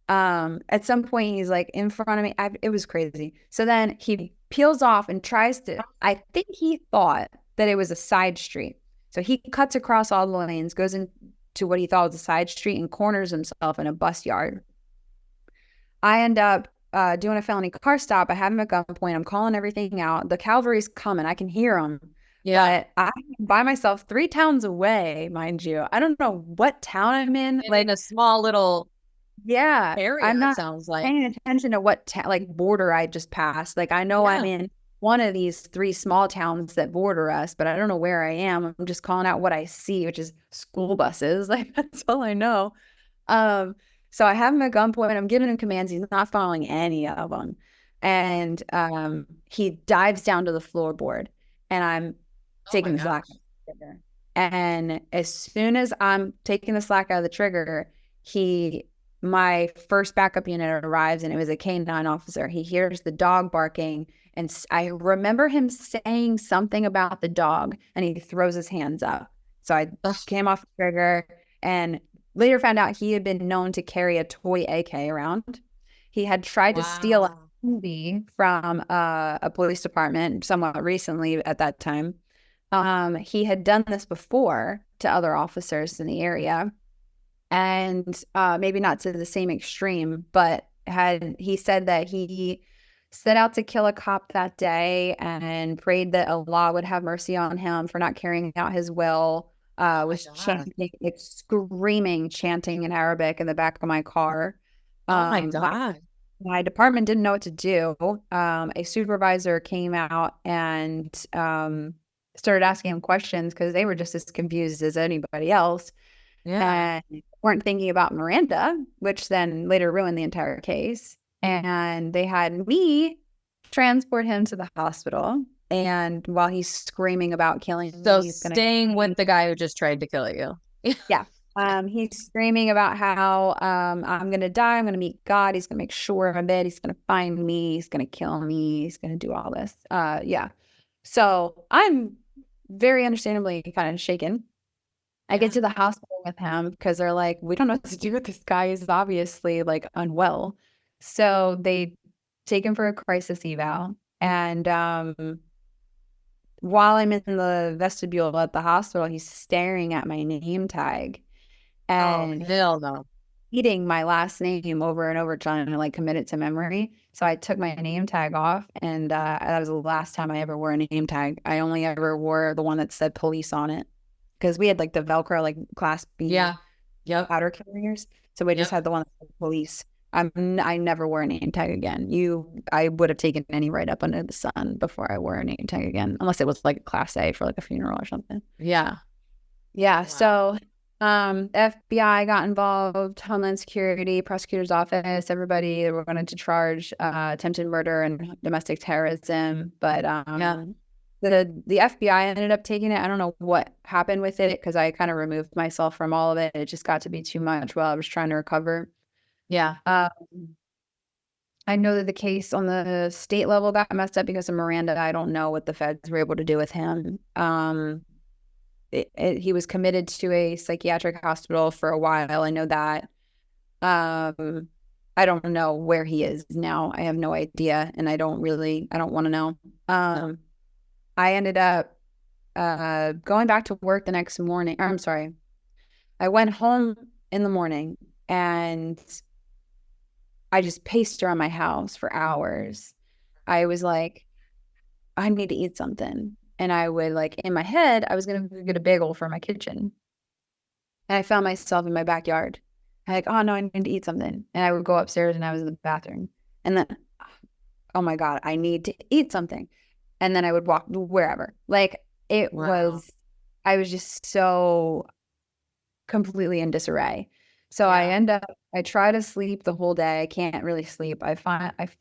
At some point he's like in front of me. It was crazy. So then he peels off and tries to, I think he thought that it was a side street. So he cuts across all the lanes, goes into what he thought was a side street and corners himself in a bus yard. I end up doing a felony car stop. I have him at gunpoint. I'm calling everything out. The cavalry's coming. I can hear them. Yeah. But I'm by myself 3 towns away, mind you. I don't know what town I'm in. Like in a small little area, I'm not sounds like. paying attention to what like border I just passed. Like I know I'm in one of these 3 small towns that border us, but I don't know where I am. I'm just calling out what I see, which is school buses. Like that's all I know. So I have him at gunpoint. I'm giving him commands. He's not following any of them. And he dives down to the floorboard and I'm taking the slack out of the trigger. And as soon as I'm taking the slack out of the trigger, my first backup unit arrives and it was a canine officer. He hears the dog barking and I remember him saying something about the dog and he throws his hands up. So I came off the trigger and later found out he had been known to carry a toy AK around. He had tried to steal a movie from a police department somewhat recently at that time. He had done this before to other officers in the area. And maybe not to the same extreme, but he said that he set out to kill a cop that day and prayed that Allah would have mercy on him for not carrying out his will. Was chanting, like screaming, chanting in Arabic in the back of my car. Oh my God. My department didn't know what to do. A supervisor came out and started asking him questions because they were just as confused as anybody else. Yeah. And weren't thinking about Miranda, which then later ruined the entire case. And they had me transport him to the hospital. And while he's screaming about killing me, he's staying with the guy who just tried to kill you. Yeah. He's screaming about how I'm going to die. I'm going to meet God. He's going to make sure I'm dead. He's going to find me. He's going to kill me. He's going to do all this. Yeah. So I'm very understandably kind of shaken. I get to the hospital with him because they're like, we don't know what to do with this guy. He's obviously like unwell. So they take him for a crisis eval. And while I'm in the vestibule at the hospital, he's staring at my name tag and hell no, eating my last name over and over, trying to like commit it to memory. So I took my name tag off, and that was the last time I ever wore a name tag. I only ever wore the one that said police on it. Because we had like the Velcro, like Class B powder carriers. So we just had the one that said police. I never wore a name tag again. I would have taken any right up under the sun before I wore a name tag again, unless it was like a Class A for like a funeral or something. Yeah. Yeah. Wow. So FBI got involved, Homeland Security, prosecutor's office, everybody. They were going to charge attempted murder and domestic terrorism. But the FBI ended up taking it. I don't know what happened with it because I kind of removed myself from all of it. It just got to be too much while I was trying to recover. Yeah. I know that the case on the state level got messed up because of Miranda. I don't know what the feds were able to do with him. He was committed to a psychiatric hospital for a while. I know that. I don't know where he is now. I have no idea, and I don't want to know. I ended up going back to work the next morning. I'm sorry. I went home in the morning and I just paced around my house for hours. I was like, I need to eat something. and I would like in my head, I was going to get a bagel for my kitchen. And I found myself in my backyard. I'm like, oh no, I need to eat something. And I would go upstairs and I was in the bathroom. And then, oh my God, I need to eat something. And then I would walk wherever. Like it was, I was just so completely in disarray. So I try to sleep the whole day. I can't really sleep. I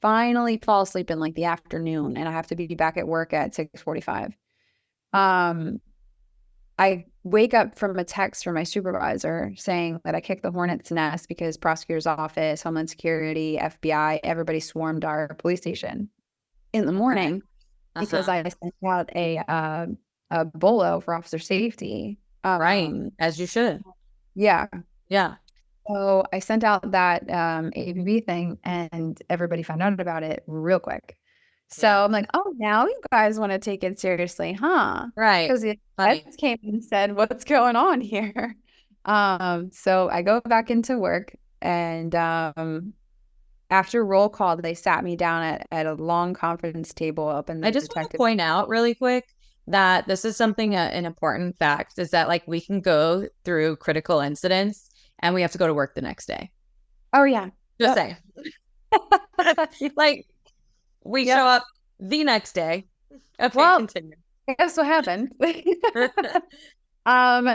finally fall asleep in like the afternoon, and I have to be back at work at 6:45. I wake up from a text from my supervisor saying that I kicked the hornet's nest because prosecutor's office, Homeland Security, FBI, everybody swarmed our police station in the morning because I sent out a bolo for officer safety. Right, as you should. Yeah. Yeah. So I sent out that ABB thing, and everybody found out about it real quick. So I'm like, oh, now you guys want to take it seriously, huh? Right. Because the feds came and said, what's going on here? So I go back into work, and after roll call, they sat me down at a long conference table up in the I just want to point out really quick that this is something, an important fact, is that like we can go through critical incidents and we have to go to work the next day. Oh, yeah. Just say. Like, we show up the next day. Okay, well, continue. Guess what happened?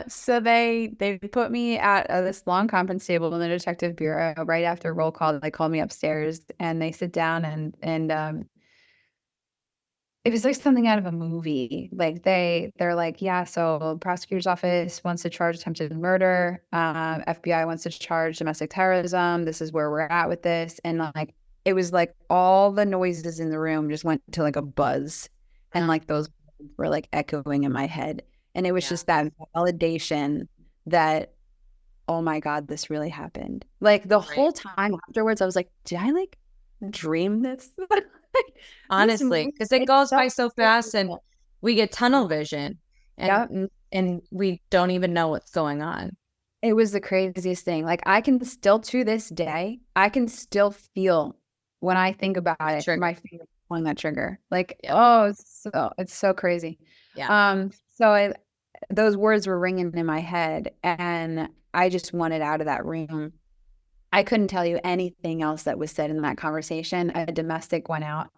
So they put me at this long conference table in the detective bureau. Right after roll call, they called me upstairs, and they sit down, and it was like something out of a movie. Like they're like, yeah, so prosecutor's office wants to charge attempted murder. FBI wants to charge domestic terrorism. This is where we're at with this. And like, it was like all the noises in the room just went to like a buzz, and like those were like echoing in my head. And it was just that validation that, oh my God, this really happened. Like the whole time afterwards, I was like, did I like dream this? Honestly, because it goes by so fast, and we get tunnel vision, and we don't even know what's going on. It was the craziest thing. Like I can still, to this day, I can still feel when I think about it, my finger pulling that trigger. Like, oh, it's so crazy. Yeah. So those words were ringing in my head, and I just wanted out of that room. I couldn't tell you anything else that was said in that conversation. A domestic went out,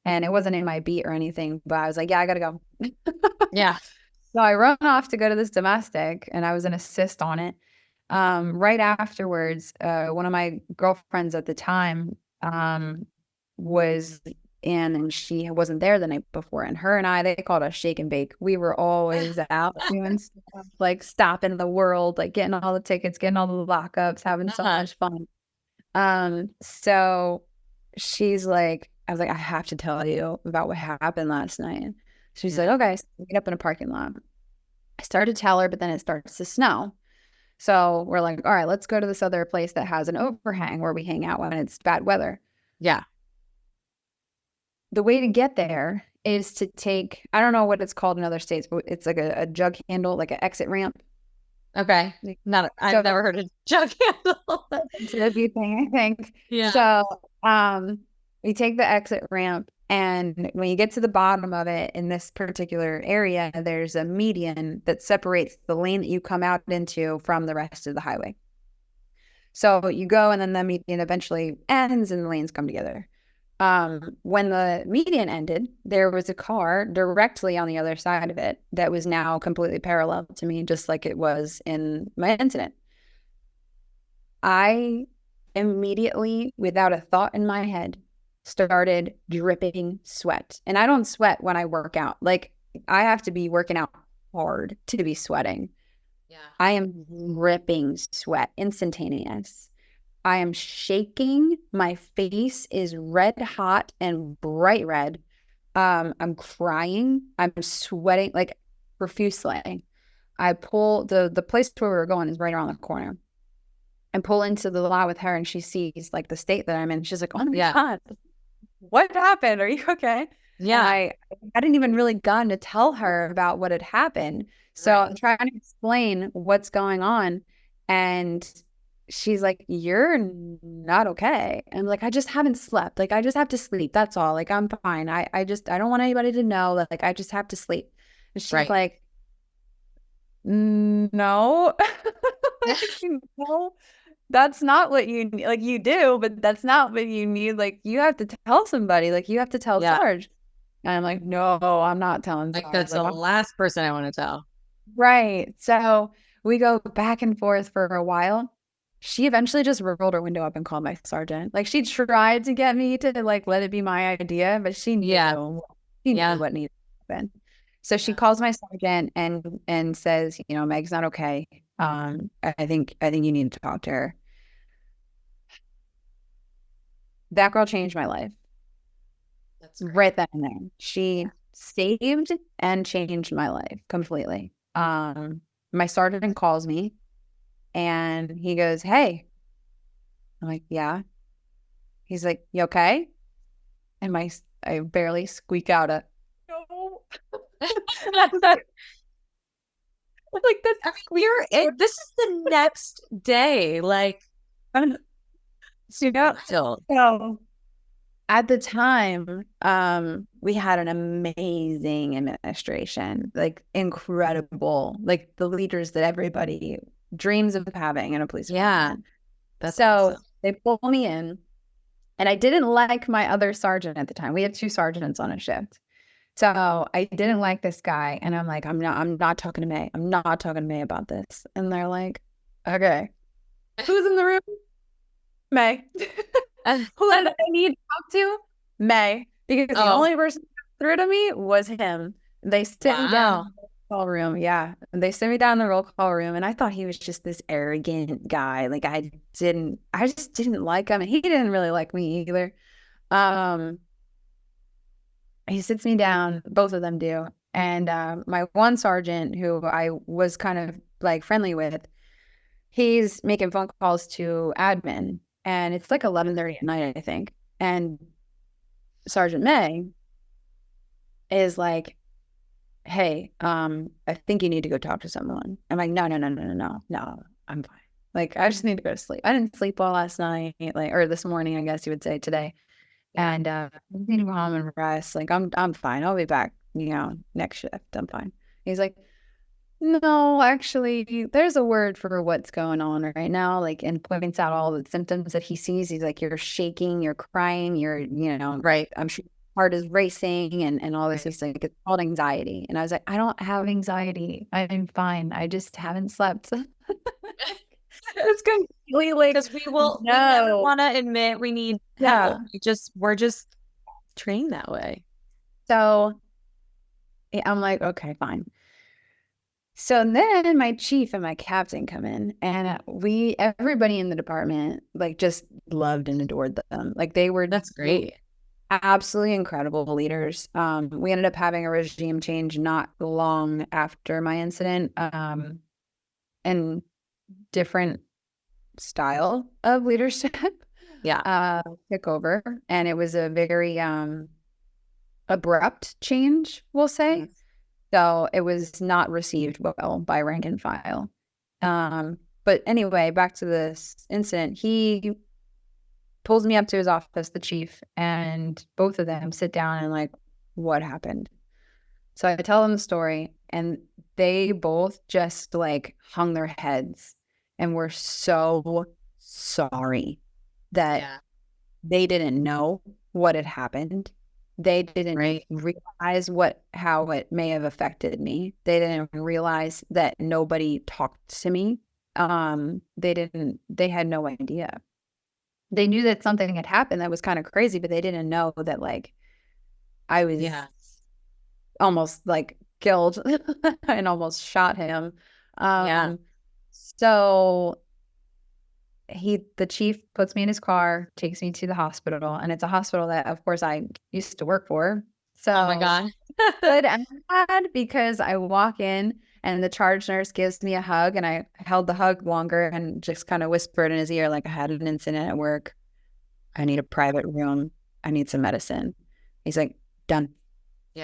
and it wasn't in my beat or anything, but I was like, yeah, I gotta go. Yeah. So I run off to go to this domestic, and I was an assist on it. Right afterwards, one of my girlfriends at the time was in, and she wasn't there the night before. And her and I, they called us shake and bake. We were always out doing stuff, like stopping the world, like getting all the tickets, getting all the lockups, having so much fun. So she's like, I was like, I have to tell you about what happened last night. She's like, okay. So we get up in a parking lot. I started to tell her, but then it starts to snow. So we're like, all right, let's go to this other place that has an overhang where we hang out when it's bad weather. Yeah. The way to get there is to take, I don't know what it's called in other states, but it's like a jug handle, like an exit ramp. Okay. I've never heard of jug handle. It's a new thing, I think. Yeah. So we take the exit ramp, and when you get to the bottom of it, in this particular area, there's a median that separates the lane that you come out into from the rest of the highway. So you go, and then the median eventually ends and the lanes come together. When the median ended, there was a car directly on the other side of it that was now completely parallel to me, just like it was in my incident. I immediately, without a thought in my head, started dripping sweat. And I don't sweat when I work out. Like, I have to be working out hard to be sweating. Yeah. I am dripping sweat, instantaneous. I am shaking. My face is red hot and bright red. I'm crying. I'm sweating like profusely. I pull the place where we were going is right around the corner. I pull into the lot with her, and she sees like the state that I'm in. She's like, "Oh my God, what happened? Are you okay?" Yeah. And I hadn't even really gotten to tell her about what had happened. So I'm trying to explain what's going on, and she's like, "You're not okay." And I'm like, "I just haven't slept. Like, I just have to sleep. That's all. Like, I'm fine. I don't want anybody to know that, like, I just have to sleep." And she's Right. like, no. Like, no, that's not what you need. Like, you do, but that's not what you need. Like, you have to tell somebody. Like, you have to tell Yeah. Sarge. And I'm like, no, I'm not telling Like, Sarge. that's Like, the last person I want to tell. right. So we go back and forth for a while. She eventually just rolled her window up and called my sergeant. Like, she tried to get me to like let it be my idea, but she knew she knew what needed to happen. So she calls my sergeant and says, Meg's not okay. I think you need to talk to her. That girl changed my life. That's great. Right then and there. She saved and changed my life completely. My sergeant calls me and he goes, "Hey." I'm like, "Yeah." He's like, "You okay?" And I barely squeak out a no. Like that's this is the next day. Like, so at the time, we had an amazing administration, like incredible, like the leaders that everybody dreams of having in a police department. That's so awesome. They pull me in, and I didn't like my other sergeant at the time. We had 2 sergeants on a shift. So I didn't like this guy, and I'm like, I'm not talking to May. I'm not talking to May about this. And they're like, okay, who's in the room? May. Who I need to talk to? May. Because the only person through to me was him. They sit me down in the roll call room. Yeah. They sit me down in the roll call room, and I thought he was just this arrogant guy. Like, I just didn't like him. And he didn't really like me either. He sits me down, both of them do. And my one sergeant, who I was kind of like friendly with, he's making phone calls to admin, and it's like 11:30 at night, I think. And Sergeant May is like, "Hey, I think you need to go talk to someone." I'm like, no, I'm fine. Like, I just need to go to sleep. I didn't sleep well last night, or this morning, I guess you would say today. And I need to go home and rest. Like, I'm fine. I'll be back, next shift. I'm fine. He's like, "No, actually, there's a word for what's going on right now." Like, and points out all the symptoms that he sees. He's like, "You're shaking, you're crying, you're, right. I'm sure your heart is racing and all this." He's like, "It's called anxiety." And I was like, "I don't have anxiety. I'm fine. I just haven't slept." It's completely like, because we never want to admit we need help. We're just trained that way. So I'm like, okay, fine. So then my chief and my captain come in, and everybody in the department, like, just loved and adored them. Like, that's great. Absolutely incredible leaders. We ended up having a regime change not long after my incident, and different style of leadership took over, and it was a very abrupt change, we'll say. So it was not received well by rank and file. But anyway, back to this incident. He pulls me up to his office, the chief, and both of them sit down and like, "What happened?" So I tell them the story, and they both just like hung their heads and were so sorry that they didn't know what had happened. They didn't realize how it may have affected me. They didn't realize that nobody talked to me. They had no idea. They knew that something had happened that was kind of crazy, but they didn't know that, like, I was almost like killed and almost shot him. So the chief puts me in his car, takes me to the hospital, and it's a hospital that, of course, I used to work for. So, oh my God. Good and bad, because I walk in and the charge nurse gives me a hug, and I held the hug longer and just kind of whispered in his ear, like, "I had an incident at work. I need a private room. I need some medicine." He's like, "Done.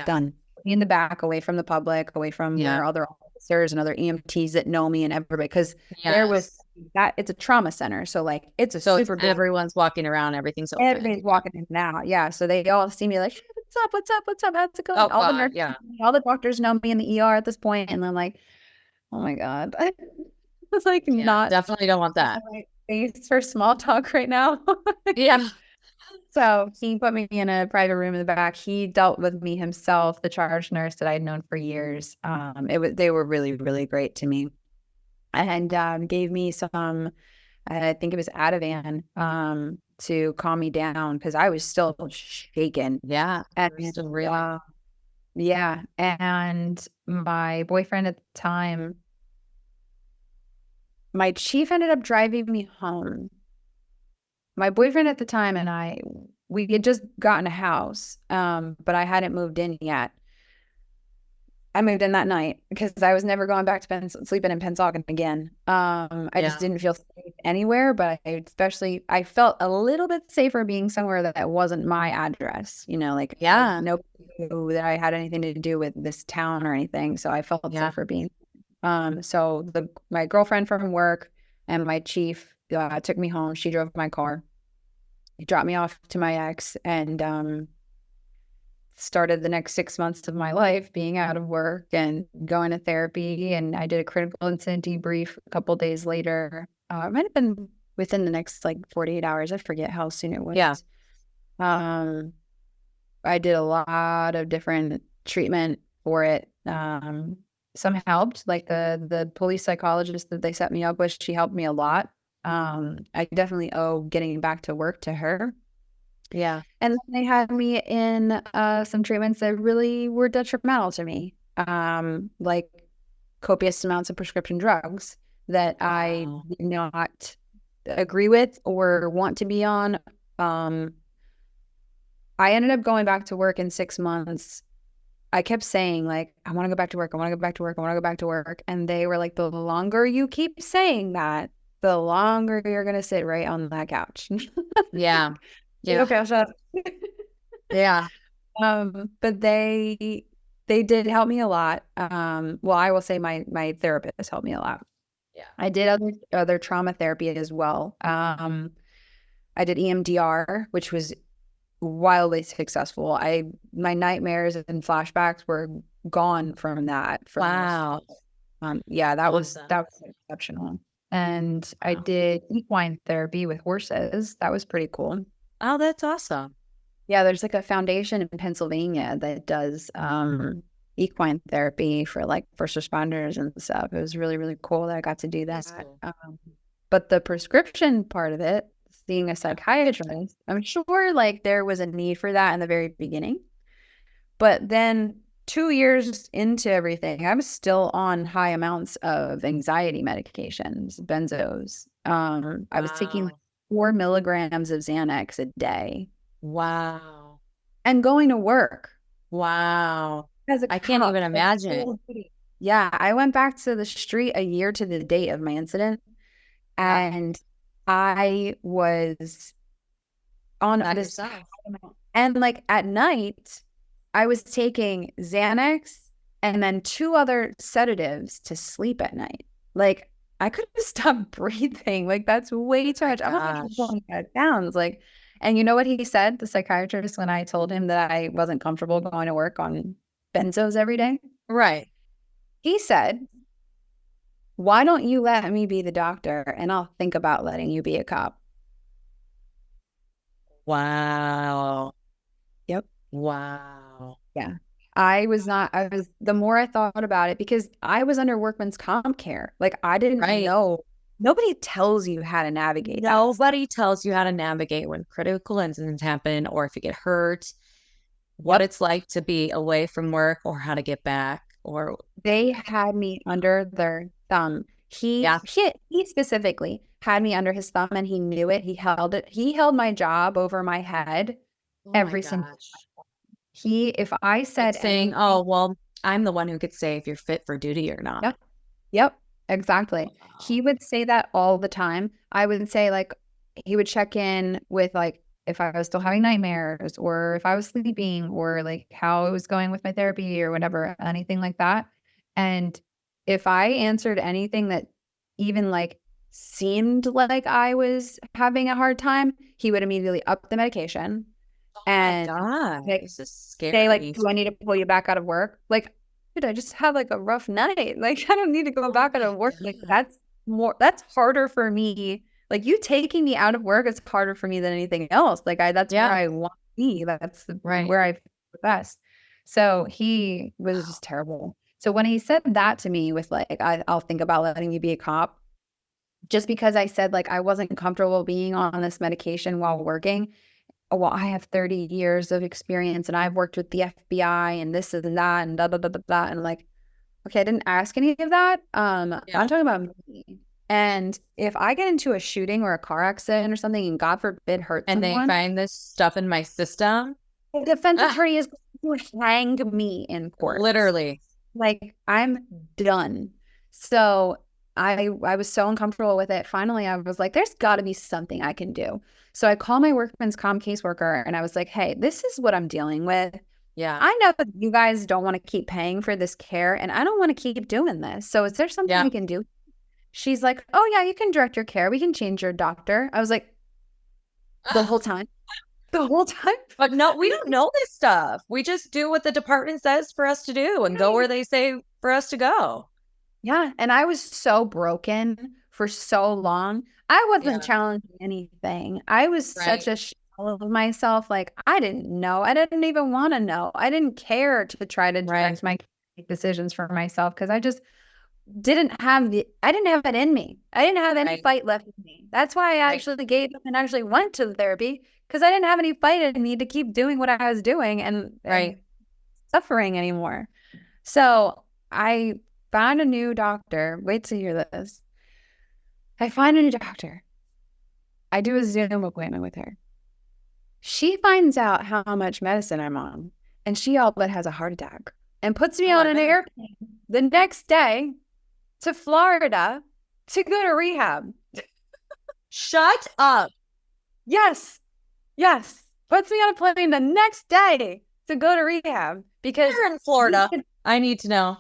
Done." In the back, away from the public, away from your other officers and other EMTs that know me and everybody, because there was that. It's a trauma center, so like it's super big. Everyone's walking around, everything's open. Everybody's walking in and out. Yeah, so they all see me like, What's up? How's it going? Oh All the God, nurses, yeah. all the doctors know me in the ER at this point, and I'm like, oh my God. It's like Yeah, not definitely don't want that. my face for small talk right now. Yeah. So he put me in a private room in the back. He dealt with me himself, the charge nurse that I'd known for years. They were really, really great to me, and gave me some, I think it was Ativan, to calm me down because I was still shaken. Yeah. And We're still real. yeah, and my boyfriend at the time, my chief ended up driving me home. My boyfriend at the time and we had just gotten a house, but I hadn't moved in yet. I moved in that night because I was never going back to sleeping in Pensacola again. I just didn't feel safe anywhere, but I felt a little bit safer being somewhere that wasn't my address. Like Yeah. nobody knew that I had anything to do with this town or anything, so I felt safer being. So my girlfriend from work and my chief took me home. She drove my car. He dropped me off to my ex, and started the next 6 months of my life being out of work and going to therapy. And I did a critical incident debrief a couple days later. It might have been within the next 48 hours. I forget how soon it was. Yeah. I did a lot of different treatment for it. Some helped, like the police psychologist that they set me up with. She helped me a lot. I definitely owe getting back to work to her. Yeah. And then they had me in some treatments that really were detrimental to me, like copious amounts of prescription drugs that I did not agree with or want to be on. I ended up going back to work in 6 months. I kept saying, I want to go back to work. I want to go back to work. I want to go back to work. And they were like, the longer you keep saying that, the longer you're going to sit right on that couch. Yeah. Yeah. Okay, shut up. Yeah. But they did help me a lot. Well, I will say my therapist helped me a lot. Yeah. I did other trauma therapy as well. I did EMDR, which was wildly successful. My nightmares and flashbacks were gone from that. Wow. Yeah, that was Awesome. exceptional. And I did equine therapy with horses. That was pretty cool. Oh, that's awesome. Yeah, there's a foundation in Pennsylvania that does equine therapy for first responders and stuff. It was really, really cool that I got to do that. Cool. But the prescription part of it, seeing a psychiatrist, I'm sure there was a need for that in the very beginning. But then 2 years into everything, I was still on high amounts of anxiety medications, benzos. I was taking 4 milligrams of Xanax a day. Wow. And going to work. Wow. I can't even imagine. Yeah, I went back to the street a year to the date of my incident. And I was on this. And at night, I was taking Xanax and then 2 other sedatives to sleep at night. I couldn't stop breathing. That's way too much. I'm not pulling that down. And you know what he said, the psychiatrist, when I told him that I wasn't comfortable going to work on benzos every day? Right. He said, why don't you let me be the doctor and I'll think about letting you be a cop? Wow. Yep. Wow. Yeah. The more I thought about it, because I was under workman's comp care. I didn't know. Nobody tells you how to navigate. Nobody tells you how to navigate when critical incidents happen or if you get hurt, what it's like to be away from work or how to get back. Or they had me under their thumb. He specifically had me under his thumb and he knew it. He held it. He held my job over my head every single time. If I said saying, oh, well, I'm the one who could say if you're fit for duty or not. Yep. Exactly. Wow. He would say that all the time. I would say he would check in with if I was still having nightmares or if I was sleeping or how it was going with my therapy or whatever, anything like that. And if I answered anything that even seemed like I was having a hard time, he would immediately up the medication And God, this is scary. they like, do I need to pull you back out of work? Like, dude, I just had like a rough night. Like, I don't need to go back out of work. Like, that's harder for me. Like, you taking me out of work is harder for me than anything else. Like, that's where I want to be. That's where I feel the best. So he was just terrible. So when he said that to me with like, I'll think about letting you be a cop, just because I said like I wasn't comfortable being on this medication while working. Well, I have 30 years of experience and I've worked with the FBI and this and that and da da da da da. And like, okay, I didn't ask any of that. I'm talking about me. And if I get into a shooting or a car accident or something and God forbid hurt and someone, they find this stuff in my system, the defense attorney is going to hang me in court. Literally. Like, I'm done. So I was so uncomfortable with it. Finally, I was like, there's got to be something I can do. So I called my workman's comp caseworker and I was like, hey, this is what I'm dealing with. Yeah. I know that you guys don't want to keep paying for this care and I don't want to keep doing this. So is there something we can do? She's like, oh yeah, you can direct your care. We can change your doctor. I was like, the whole time? The whole time? But no, we don't know this stuff. We just do what the department says for us to do and go where they say for us to go. Yeah. And I was so broken for so long. I wasn't challenging anything. I was such a shell of myself. Like, I didn't know. I didn't even want to know. I didn't care to try to direct my decisions for myself because I just didn't have I didn't have it in me. I didn't have any fight left in me. That's why I actually gave up and actually went to therapy because I didn't have any fight in me to keep doing what I was doing and suffering anymore. So I found a new doctor. Wait to hear this. I find a new doctor. I do a Zoom appointment with her. She finds out how much medicine I'm on, and she all but has a heart attack and puts me on an airplane the next day to Florida to go to rehab. Shut up. Yes. Puts me on a plane the next day to go to rehab because you're in Florida. I need to know.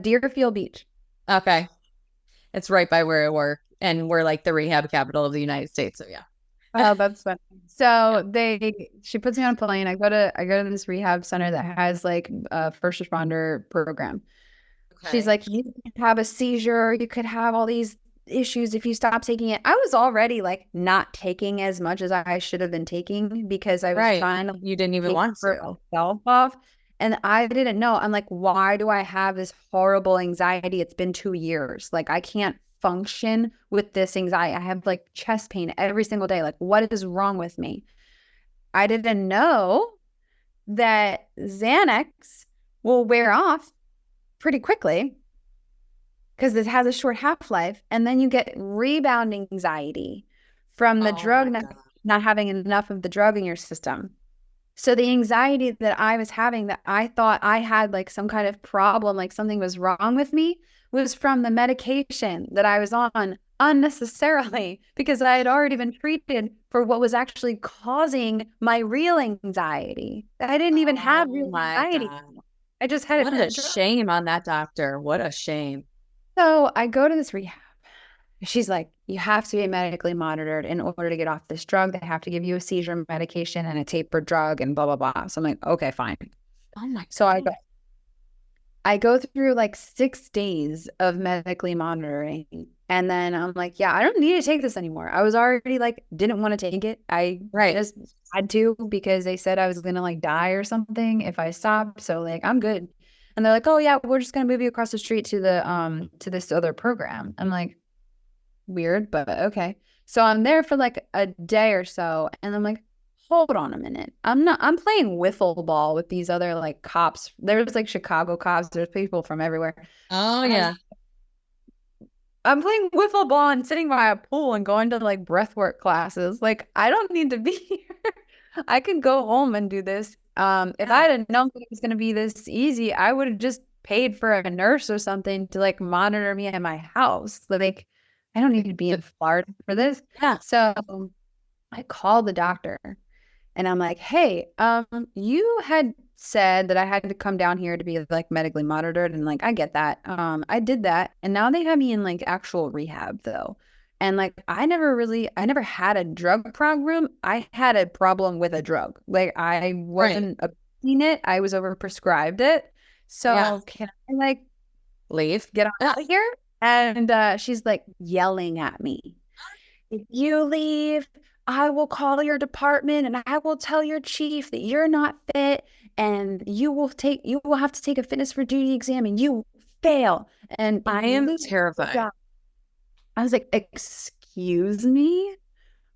Deerfield Beach. Okay. It's right by where I work, and we're like the rehab capital of the United States. So yeah. Oh, that's funny. So she puts me on a plane. I go to this rehab center that has like a first responder program. Okay. She's like, you could have a seizure. You could have all these issues if you stop taking it. I was already like not taking as much as I should have been taking because I was trying to. You didn't even want to myself off. And I didn't know. I'm like, why do I have this horrible anxiety? It's been 2 years. Like, I can't function with this anxiety. I have like chest pain every single day. Like, what is wrong with me? I didn't know that Xanax will wear off pretty quickly because it has a short half-life. And then you get rebound anxiety from the drug, not having enough of the drug in your system. So the anxiety that I was having, that I thought I had like some kind of problem, like something was wrong with me, was from the medication that I was on unnecessarily because I had already been treated for what was actually causing my real anxiety. I didn't even have real anxiety. God. I just had What a shame on that doctor. What a shame. So I go to this rehab. She's like, you have to be medically monitored in order to get off this drug. They have to give you a seizure medication and a tapered drug and blah, blah, blah. So I'm like, okay, fine. Oh my God. So I go through like 6 days of medically monitoring. And then I'm like, yeah, I don't need to take this anymore. I was already like, didn't want to take it. I just had to because they said I was going to like die or something if I stopped. So like, I'm good. And they're like, oh yeah, we're just going to move you across the street to to this other program. I'm like, weird, but okay. So I'm there for like a day or so. And I'm like, hold on a minute. I'm playing wiffle ball with these other like cops. There's like Chicago cops. There's people from everywhere. Oh yeah. I'm playing wiffle ball and sitting by a pool and going to like breathwork classes. Like, I don't need to be here. I could go home and do this. If I hadn't known it was going to be this easy, I would have just paid for a nurse or something to like monitor me at my house. Like, I don't need to be in Florida for this. Yeah. So I called the doctor and I'm like, hey, you had said that I had to come down here to be like medically monitored. And like, I get that. I did that. And now they have me in like actual rehab though. And like, I never had a drug problem. I had a problem with a drug. Like, I wasn't abusing it. I was overprescribed it. So can I like Leave. get on out of here? And she's like yelling at me. If you leave, I will call your department and I will tell your chief that you're not fit and you will have to take a fitness for duty exam and you fail. And I am terrified. I was like, excuse me?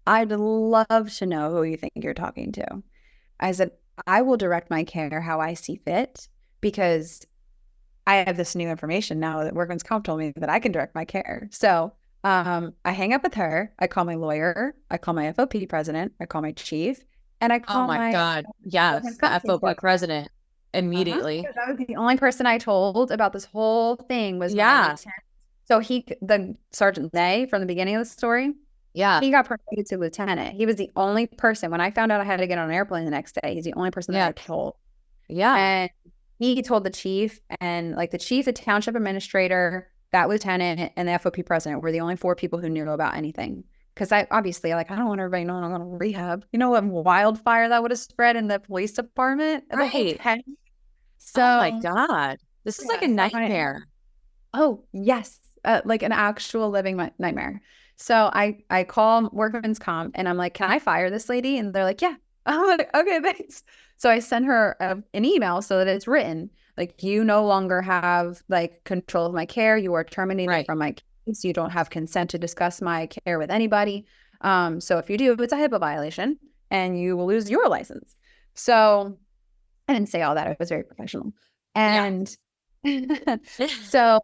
I'd love to know who you think you're talking to. I said, I will direct my care how I see fit because I have this new information now that Workman's Comp told me that I can direct my care. So I hang up with her. I call my lawyer. I call my FOP president. I call my chief. And I call my God. Yes, the FOP president immediately. That was the only person I told about this whole thing was so the Sergeant Lay from the beginning of the story, he got promoted to lieutenant. He was the only person, when I found out I had to get on an airplane the next day, he's the only person that I told. And he told the chief and like the chief, the township administrator, that lieutenant, and the FOP president were the only 4 people who knew about anything. Because I don't want everybody knowing I'm going to rehab. You know what wildfire that would have spread in the police department? Right. So, oh my God. This is like a nightmare. Oh, yes. Like an actual living nightmare. So I call Workman's Comp and I'm like, can I fire this lady? And they're like, yeah. I'm like, okay, thanks. So I send her an email so that it's written, like, you no longer have like control of my care. You are terminated from my case. You don't have consent to discuss my care with anybody. So if you do, it's a HIPAA violation and you will lose your license. So I didn't say all that. It was very professional. And so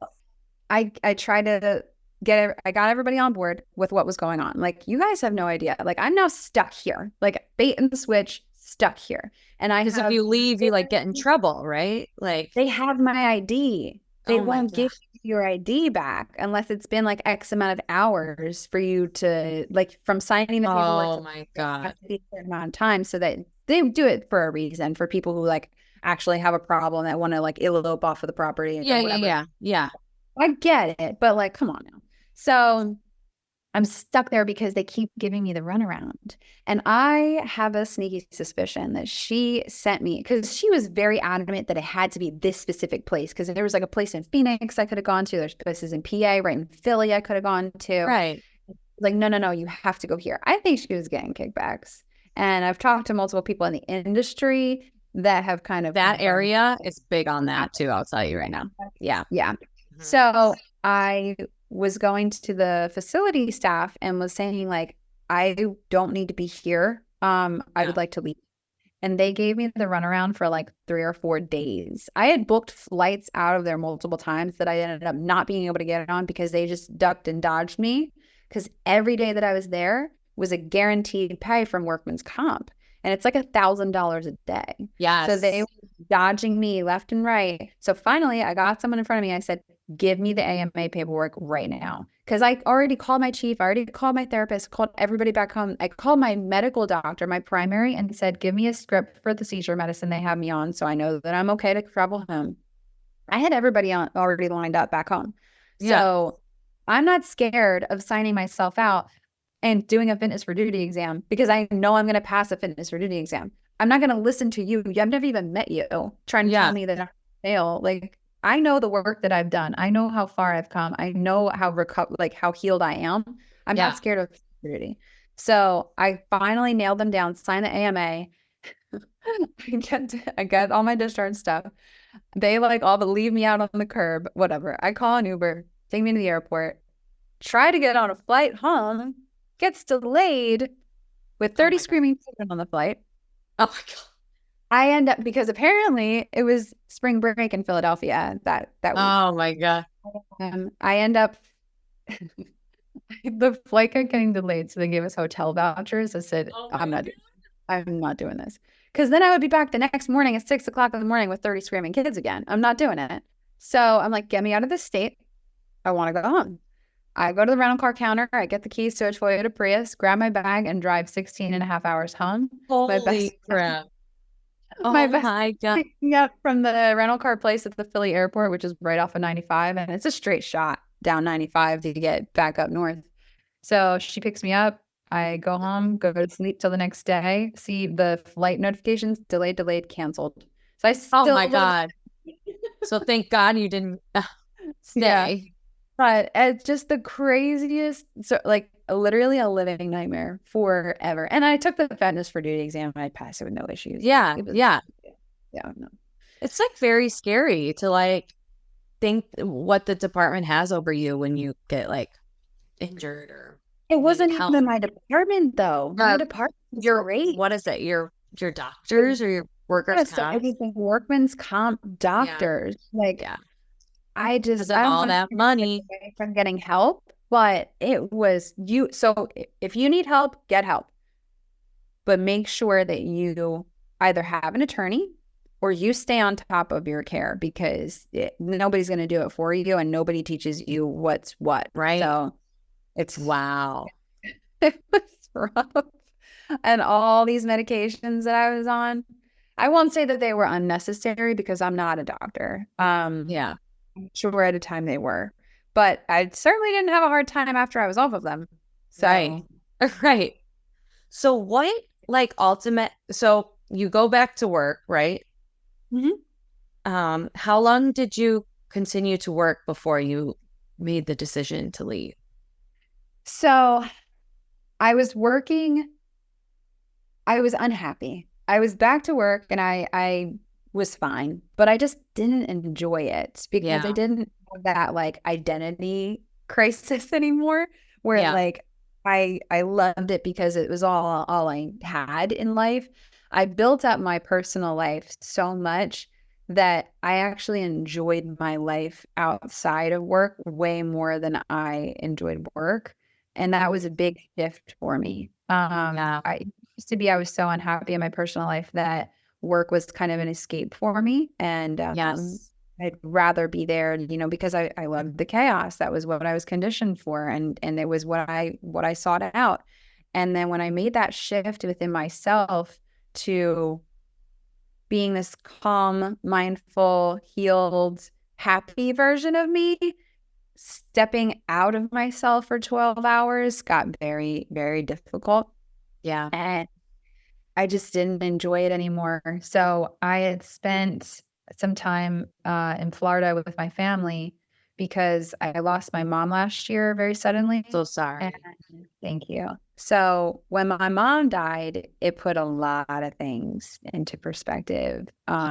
I tried to I got everybody on board with what was going on. Like, you guys have no idea. Like, I'm now stuck here, like bait and switch, stuck here. And because if you leave, you like get in trouble, right? Like, they have my ID. They won't give you your ID back unless it's been like X amount of hours for you to like from signing the paperwork. Oh my God. A certain amount of time, so that they do it for a reason, for people who like actually have a problem that want to like elope off of the property. Yeah. I get it, but like, come on now. So I'm stuck there because they keep giving me the runaround. And I have a sneaky suspicion that she sent me, because she was very adamant that it had to be this specific place. Because there was like a place in Phoenix I could have gone to. There's places in PA, right in Philly I could have gone to. Right. Like, no, you have to go here. I think she was getting kickbacks. And I've talked to multiple people in the industry that have kind of... That area is big on that too, I'll tell you right now. Yeah. Mm-hmm. So I was going to the facility staff and was saying like, I don't need to be here. I would like to leave. And they gave me the runaround for like 3 or 4 days. I had booked flights out of there multiple times that I ended up not being able to get on because they just ducked and dodged me. Because every day that I was there was a guaranteed pay from Workman's Comp. And it's like $1,000 a day. Yeah. So they were dodging me left and right. So finally, I got someone in front of me. I said, give me the AMA paperwork right now. Because I already called my chief. I already called my therapist, called everybody back home. I called my medical doctor, my primary, and said, give me a script for the seizure medicine they have me on so I know that I'm okay to travel home. I had everybody already lined up back home. Yeah. So I'm not scared of signing myself out and doing a fitness for duty exam because I know I'm going to pass a fitness for duty exam. I'm not going to listen to you. I've never even met you trying to tell me that I fail. Like, I know the work that I've done. I know how far I've come. I know how healed I am. I'm not scared of duty. So I finally nailed them down, signed the AMA. I got all my discharge stuff. They like all but leave me out on the curb, whatever. I call an Uber, take me to the airport, try to get on a flight home, gets delayed with 30 screaming children on the flight. Oh my God. I end up, because apparently it was spring break in Philadelphia that week. Oh my God. I end up, the flight got getting delayed, so they gave us hotel vouchers. I said, I'm not doing this. Because then I would be back the next morning at 6 o'clock in the morning with 30 screaming kids again. I'm not doing it. So I'm like, get me out of this state. I want to go home. I go to the rental car counter. I get the keys to a Toyota Prius, grab my bag, and drive 16 and a half hours home. Holy crap. My God. Yeah, from the rental car place at the Philly airport, which is right off of 95. And it's a straight shot down 95 to get back up north. So she picks me up. I go home, go to sleep till the next day, see the flight notifications, delayed, canceled. So I Oh still my live. God. So thank God you didn't Yeah. stay. But it's just the craziest, so like literally a living nightmare forever. And I took the fitness for duty exam and I passed it with no issues. Yeah. It was, Yeah. yeah, no. It's like very scary to like think what the department has over you when you get like injured or It need wasn't help. even my department though. My department was Your great. what is it? Your doctors or your workers' Yeah, so comp? it was like workman's comp doctors. Like Yeah. I Because just of I don't all want to that take money. away from getting help, but it was you. So if you need help, get help. But make sure that you either have an attorney or you stay on top of your care because nobody's going to do it for you and nobody teaches you what's what. Right. So it's Wow. it was rough. And all these medications that I was on, I won't say that they were unnecessary because I'm not a doctor. Yeah. I'm sure at a time they were, but I certainly didn't have a hard time after I was off of them. So Right. Right. So what like ultimate so you go back to work, right? Mhm. How long did you continue to work before you made the decision to leave? So I was working. I was unhappy. I was back to work and I was fine, but I just didn't enjoy it because I Yeah. didn't have that like identity crisis anymore where Yeah. like I loved it because it was all I had in life. I built up my personal life so much that I actually enjoyed my life outside of work way more than I enjoyed work. And that was a big shift for me. Yeah. I used to be I was so unhappy in my personal life that work was kind of an escape for me, and Yes. I'd rather be there, because I loved the chaos. That was what I was conditioned for, and it was what I sought out. And then when I made that shift within myself to being this calm, mindful, healed, happy version of me, stepping out of myself for 12 hours got very, very difficult. Yeah. And I just didn't enjoy it anymore. So I had spent some time in Florida with my family because I lost my mom last year very suddenly. So And sorry. thank you. So when my mom died, it put a lot of things into perspective.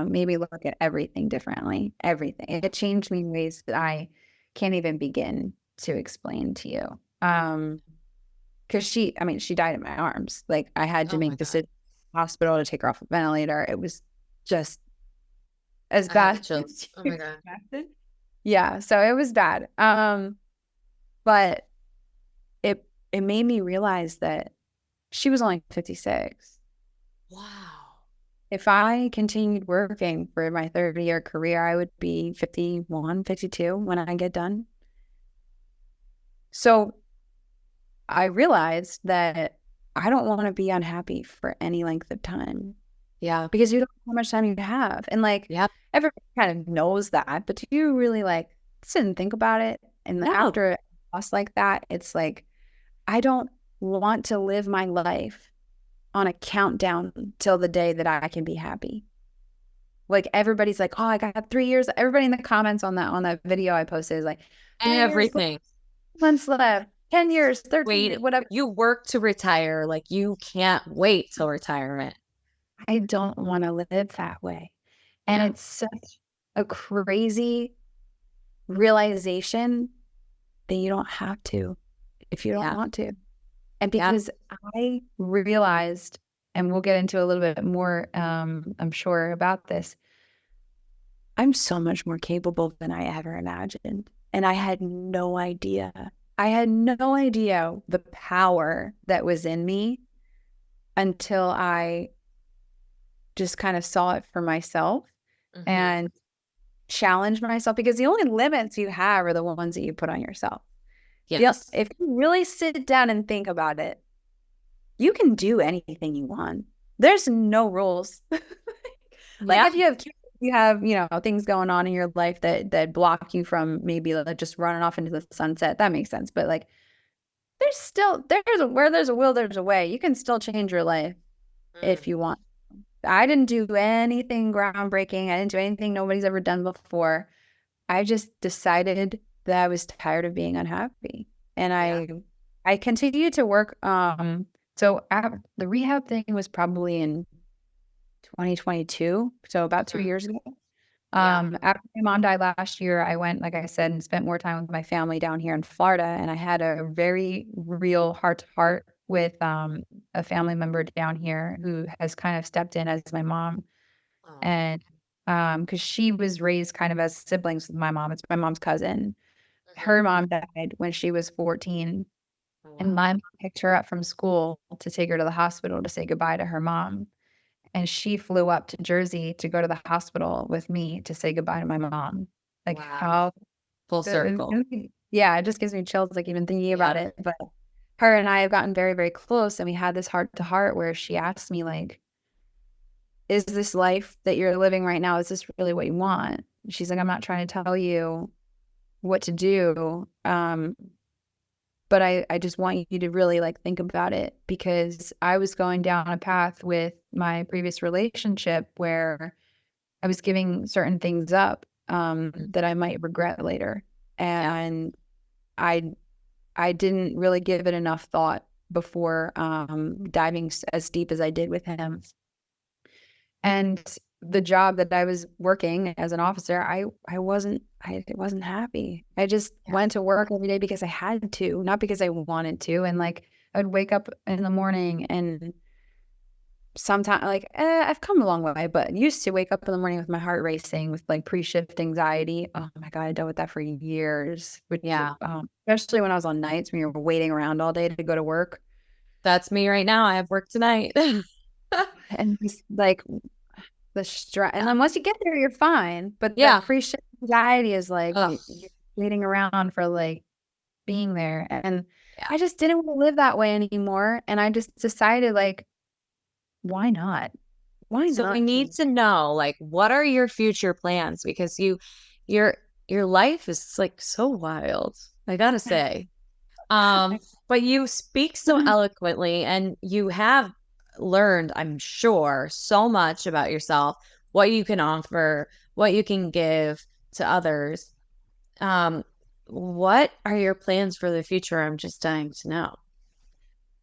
Maybe look at everything differently. Everything. It changed me in ways that I can't even begin to explain to you. Because she died in my arms. Like I had to Oh my make God. decisions in the hospital to take her off a ventilator. It was just as I have bad chills. as Oh you my God. expected. Yeah, so it was bad. But it made me realize that she was only 56. Wow. If I continued working for my 30-year career, I would be 51, 52 when I get done. So I realized that I don't want to be unhappy for any length of time Yeah. because you don't know how much time you have. And like Yep. everybody kind of knows that, but do you really like sit and think about it? And No. after a loss like that, it's like, I don't want to live my life on a countdown till the day that I can be happy. Like everybody's like, oh, I got 3 years. Everybody in the comments on that video I posted is like, 3 years left, Everything. months left, 10 years, 13, Wait, whatever. you work to retire. Like you can't wait till retirement. I don't want to live that way. And Yeah. it's such a crazy realization that you don't have to if you don't Yeah. want to. And Yeah. because I realized, and we'll get into a little bit more, I'm sure, about this, I'm so much more capable than I ever imagined. And I had no idea. I had no idea the power that was in me until I just kind of saw it for myself Mhm. and challenged myself because the only limits you have are the ones that you put on yourself. Yes. If you really sit down and think about it, you can do anything you want. There's no rules. Like Yeah. if you have kids, you have, things going on in your life that block you from maybe like just running off into the sunset. That makes sense. But like where there's a will, there's a way. You can still change your life if Mm. you want. I didn't do anything groundbreaking. I didn't do anything nobody's ever done before. I just decided that I was tired of being unhappy. And Yeah. I continued to work. So the rehab thing was probably in 2022, so about 2 years ago. Yeah. After my mom died last year, I went, like I said, and spent more time with my family down here in Florida, and I had a very real heart to heart with a family member down here who has kind of stepped in as my mom, Oh. and because she was raised kind of as siblings with my mom. It's my mom's cousin. Her mom died when she was 14, Oh, and wow. my mom picked her up from school to take her to the hospital to say goodbye to her mom. And she flew up to Jersey to go to the hospital with me to say goodbye to my mom. Like, Wow. how Full circle. yeah, it just gives me chills, like, even thinking about Yeah. it. But her and I have gotten very, very close, and we had this heart to heart where she asked me, like, "Is this life that you're living right now, is this really what you want?" She's like, "I'm not trying to tell you what to do, but I just want you to really, like, think about it," because I was going down a path with my previous relationship where I was giving certain things up, that I might regret later, Yeah. and I I didn't really give it enough thought before, diving as deep as I did with him. And the job that I was working as an officer, I wasn't happy. I just Yeah. went to work every day because I had to, not because I wanted to. And like I would wake up in the morning and sometimes like I've come a long way, but used to wake up in the morning with my heart racing with like pre-shift anxiety. Oh my God, I dealt with that for years. Which, Yeah. especially when I was on nights when you're waiting around all day to go to work. That's me right now. I have work tonight. And just like the stress, and then once you get there, you're fine. But Yeah. that pre-shift anxiety is like Ugh. you're waiting around for like being there, and Yeah. I just didn't want to live that way anymore. And I just decided, like, why not? Why So we not? need to know, like, what are your future plans? Because your your life is like so wild, I gotta say. But you speak so eloquently and you have learned, I'm sure, so much about yourself, what you can offer, what you can give to others. Um, what are your plans for the future? I'm just dying to know.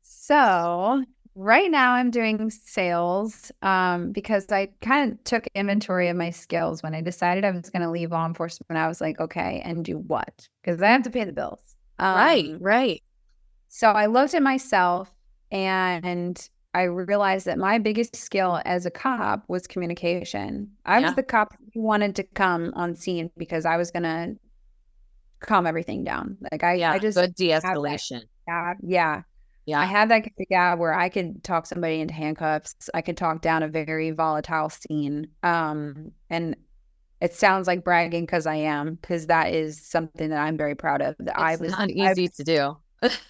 So right now I'm doing sales, because I kind of took inventory of my skills when I decided I was going to leave law enforcement. I was like, okay, and do what? Because I have to pay the bills. Right, right. So I looked at myself and I realized that my biggest skill as a cop was communication. I was Yeah. the cop who wanted to come on scene because I was going to calm everything down. Like I Yeah, just good have that de-escalation. gab. Yeah. I Yeah. had that kind of gab where I could talk somebody into handcuffs. I could talk down a very volatile scene. And it sounds like bragging because I am, because that is something that I'm very proud of. That It's not easy to do.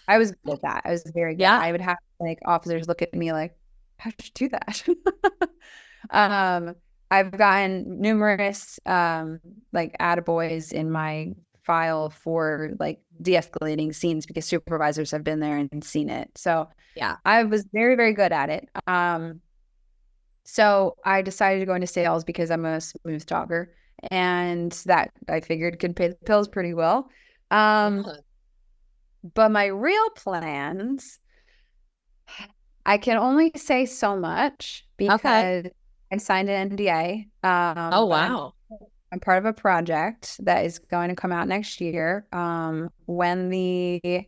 I was good at that. I was very good. Yeah. I would have like officers look at me like, how'd you do that? I've gotten numerous like attaboys in my file for like de-escalating scenes because supervisors have been there and seen it. So Yeah. I was very, very good at it. So I decided to go into sales because I'm a smooth talker, and that I figured could pay the bills pretty well. Yeah. But my real plans, I can only say so much Okay. because I signed an NDA. Oh, But wow. I'm part of a project that is going to come out next year. When the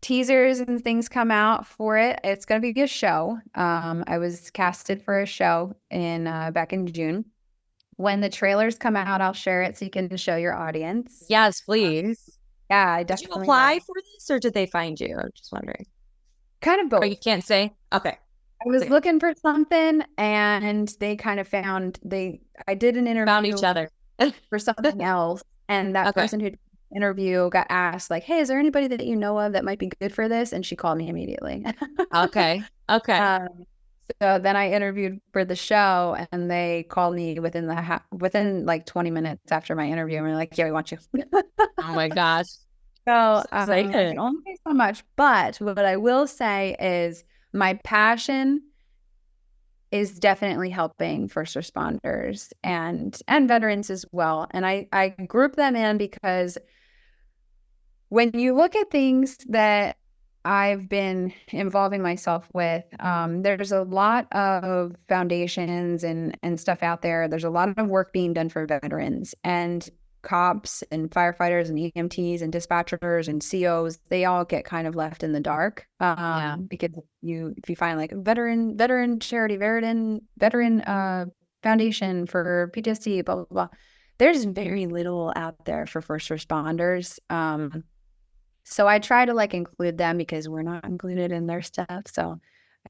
teasers and things come out for it, it's going to be a show. I was casted for a show in back in June. When the trailers come out, I'll share it so you can show your audience. Yes, please. Yeah, I Did you definitely apply will. for this or did they find you? I'm just wondering. Kind of Oh, you both. can't say? Okay. I was Okay. looking for something and they kind of I did an Found each interview other. for something else, and that Okay. person who did the interview got asked like, "Hey, is there anybody that you know of that might be good for this?" And she called me immediately. Okay. Okay. Um, so then I interviewed for the show and they called me within like 20 minutes after my interview and were like, "Yeah, we want you." Oh my gosh. So Excited. I can only say so much, but what I will say is my passion is definitely helping first responders and veterans as well. And I group them in because when you look at things that I've been involving myself with, there's a lot of foundations and stuff out there. There's a lot of work being done for veterans, and cops and firefighters and EMTs and dispatchers and COs, they all get kind of left in the dark. Because if you find like a veteran charity, veteran foundation for PTSD, blah blah blah, there's very little out there for first responders. So I try to like include them because we're not included in their stuff. So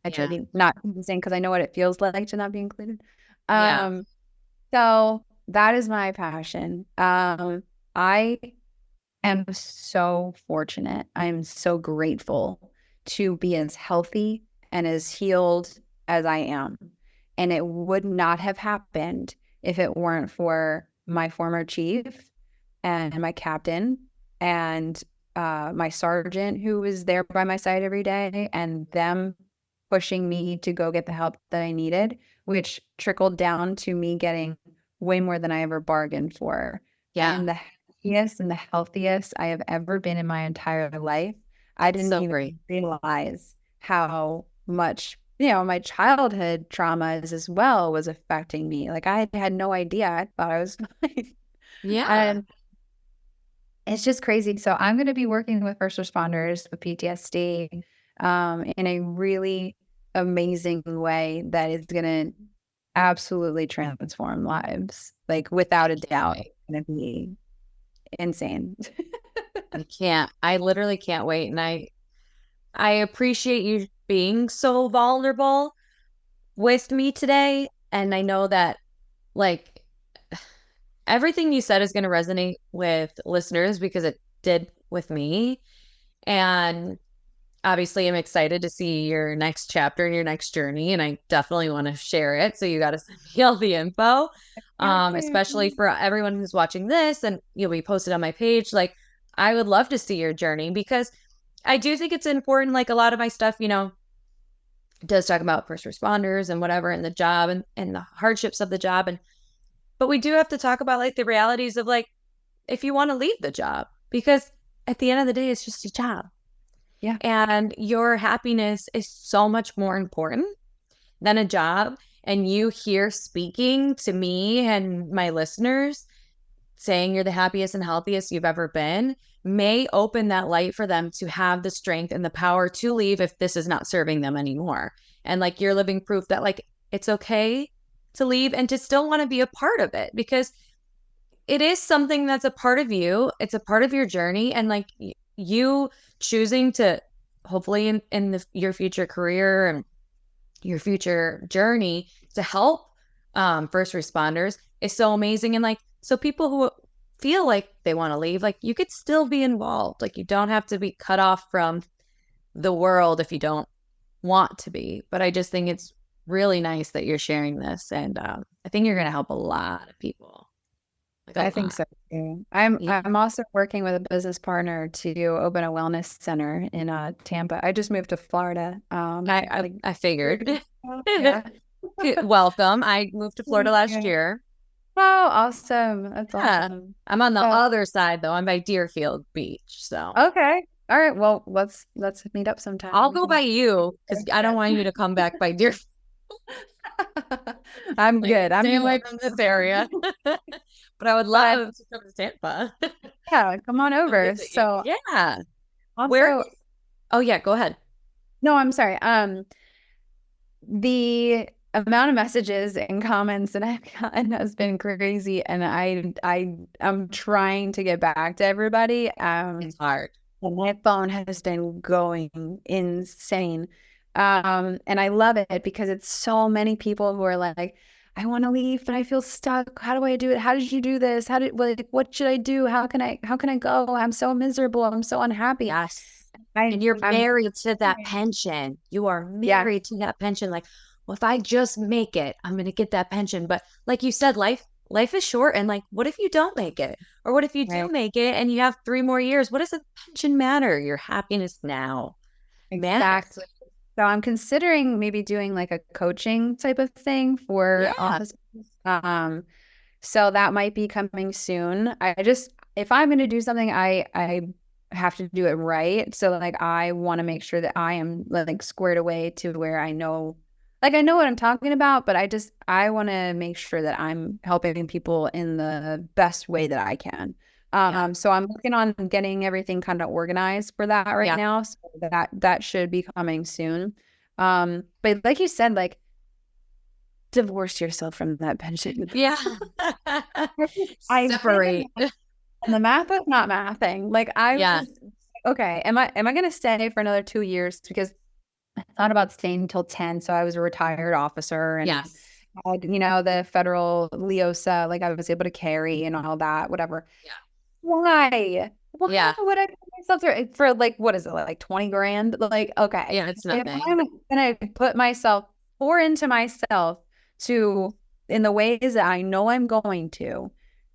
I try to not saying because I know what it feels like to not be included. So that is my passion. I am so fortunate. I'm so grateful to be as healthy and as healed as I am. And it would not have happened if it weren't for my former chief and my captain and my sergeant who was there by my side every day, and them pushing me to go get the help that I needed, which trickled down to me getting way more than I ever bargained for. And the happiest and the healthiest I have ever been in my entire life. I didn't even realize how much, my childhood traumas as well was affecting me. Like I had no idea. I thought I was fine. And it's just crazy. So I'm going to be working with first responders with PTSD in a really amazing way that is going to absolutely transform lives. Like without a doubt, it's going to be insane. I literally can't wait. And I appreciate you being so vulnerable with me today. And I know that like everything you said is going to resonate with listeners because it did with me. And obviously I'm excited to see your next chapter and your next journey. And I definitely want to share it. So you got to send me all the info, especially for everyone who's watching this, and you'll be posted on my page. Like I would love to see your journey because I do think it's important. Like a lot of my stuff, does talk about first responders and whatever in the job and the hardships of the job. But we do have to talk about like the realities of like, if you want to leave the job, because at the end of the day, it's just a job. Yeah. And your happiness is so much more important than a job. And you here speaking to me and my listeners saying you're the happiest and healthiest you've ever been may open that light for them to have the strength and the power to leave if this is not serving them anymore. And like you're living proof that like it's okay to leave and to still want to be a part of it, because it is something that's a part of you. It's a part of your journey. And like you choosing to hopefully in your future career and your future journey to help first responders is so amazing. And like, so people who feel like they want to leave, like you could still be involved. Like you don't have to be cut off from the world if you don't want to be. But I just think it's really nice that you're sharing this. And I think you're going to help a lot of people. Like I think so too. I'm also working with a business partner to open a wellness center in Tampa. I just moved to Florida. I figured. Yeah. Welcome. I moved to Florida last year. Oh, awesome. That's awesome. I'm on the other side though. I'm by Deerfield Beach. So okay. All right. Well, let's meet up sometime. I'll go by you because I don't want you to come back by Deerfield. I'm good. I'm stay away from this area. But I would love to come to Tampa. Yeah, come on over. So yeah. Also, where? Oh yeah, go ahead. No, I'm sorry. The amount of messages and comments that I've gotten has been crazy, and I'm trying to get back to everybody. It's hard. And my phone has been going insane. And I love it because it's so many people who are like, I want to leave, but I feel stuck. How do I do it? How did you do this? What should I do? How can I go? I'm so miserable. I'm so unhappy. Yes. And you're married to that pension. You are married to that pension. Like, well, if I just make it, I'm going to get that pension. But like you said, life life is short. And like, what if you don't make it? Or what if you do Right. make it and you have 3 more years? What does a pension matter? Your happiness now matters. Exactly. So I'm considering maybe doing like a coaching type of thing for Yeah. office. So that might be coming soon. If I'm going to do something, I have to do it right. So like I want to make sure that I am like squared away to where I know what I'm talking about, but I want to make sure that I'm helping people in the best way that I can. So I'm working on getting everything kind of organized for that right now. So that should be coming soon. But like you said, like divorce yourself from that pension. Yeah. I Separate. and the math is not mathing. Like Yeah. okay, am I gonna stay for another 2 years? Because I thought about staying until 10, so I was a retired officer and Yes. had, the federal Leosa, like I was able to carry and all that, whatever. Yeah. Why? Why Yeah. would I put myself through for like what is it, like 20 grand? Like, okay. Yeah, it's If nothing. I'm gonna pour into myself to in the ways that I know I'm going to,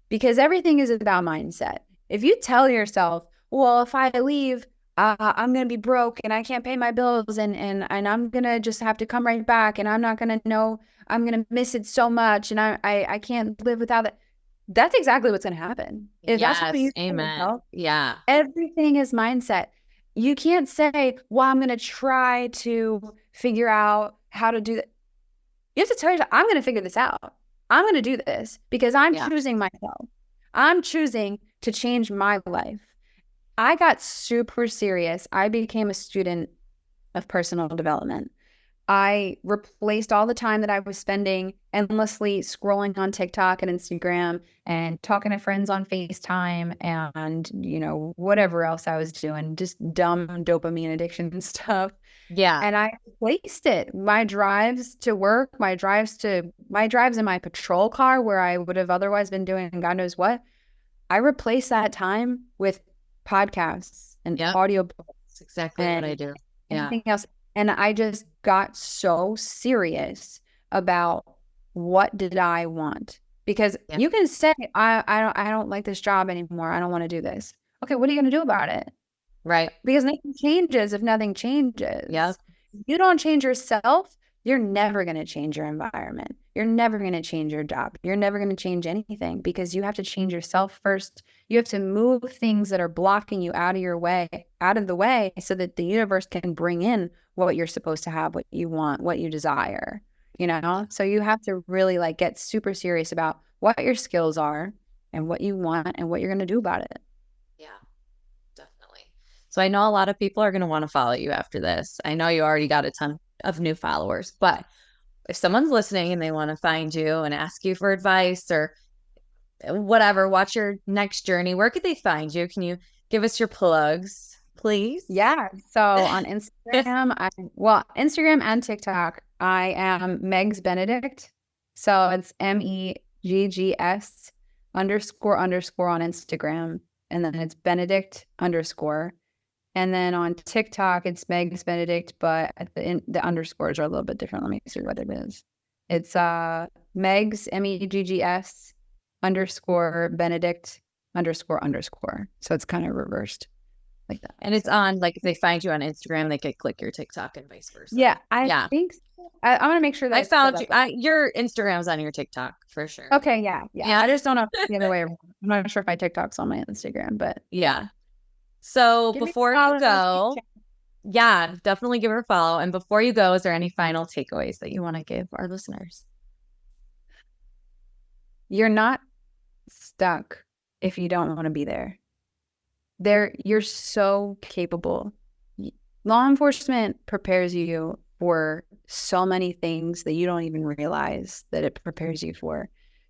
because everything is about mindset. If you tell yourself, well, if I leave, I'm gonna be broke and I can't pay my bills and I'm gonna just have to come right back and I'm not gonna know, I'm gonna miss it so much and I can't live without it. That's exactly what's gonna happen. If that's what you tell Amen. yourself, Yeah. everything is mindset. You can't say, well, I'm gonna try to figure out how to do that. You have to tell yourself, I'm gonna figure this out. I'm gonna do this because I'm choosing myself. I'm choosing to change my life. I got super serious. I became a student of personal development. I replaced all the time that I was spending endlessly scrolling on TikTok and Instagram and talking to friends on FaceTime and, whatever else I was doing, just dumb dopamine addiction stuff. Yeah. And I replaced it. My drives to work, my drives in my patrol car where I would have otherwise been doing God knows what. I replaced that time with podcasts and audio books. That's exactly what I do. Yeah. Anything else. And I just got so serious about what did I want? Because you can say, I don't like this job anymore. I don't want to do this. Okay, what are you going to do about it? Right. Because nothing changes if nothing changes. Yeah. You don't change yourself, you're never going to change your environment. You're never going to change your job. You're never going to change anything because you have to change yourself first. You have to move things that are blocking you out of the way so that the universe can bring in what you're supposed to have, what you want, what you desire, So you have to really like get super serious about what your skills are and what you want and what you're going to do about it. Yeah, definitely. So I know a lot of people are going to want to follow you after this. I know you already got a ton of new followers, but if someone's listening and they want to find you and ask you for advice or whatever, watch your next journey, where could they find you? Can you give us your plugs, please? Yeah. So on Instagram, Instagram and TikTok, I am Megs Benedict. So it's MEGGS __ on Instagram. And then it's Benedict _. And then on TikTok, it's Megs Benedict, but the underscores are a little bit different. Let me see what it is. It's Megs, MEGGS _ Benedict __. So it's kind of reversed like that. And it's on, like, if they find you on Instagram, they could click your TikTok and vice versa. Yeah, I think so. I want to make sure that I found you. Your Instagram's on your TikTok for sure. Okay, yeah. I just don't know if it's the other way around. I'm not sure if my TikTok's on my Instagram, but yeah. So before you go, definitely give her a follow. And before you go, is there any final takeaways that you want to give our listeners? You're not stuck if you don't want to be there. You're so capable. Law enforcement prepares you for so many things that you don't even realize that it prepares you for.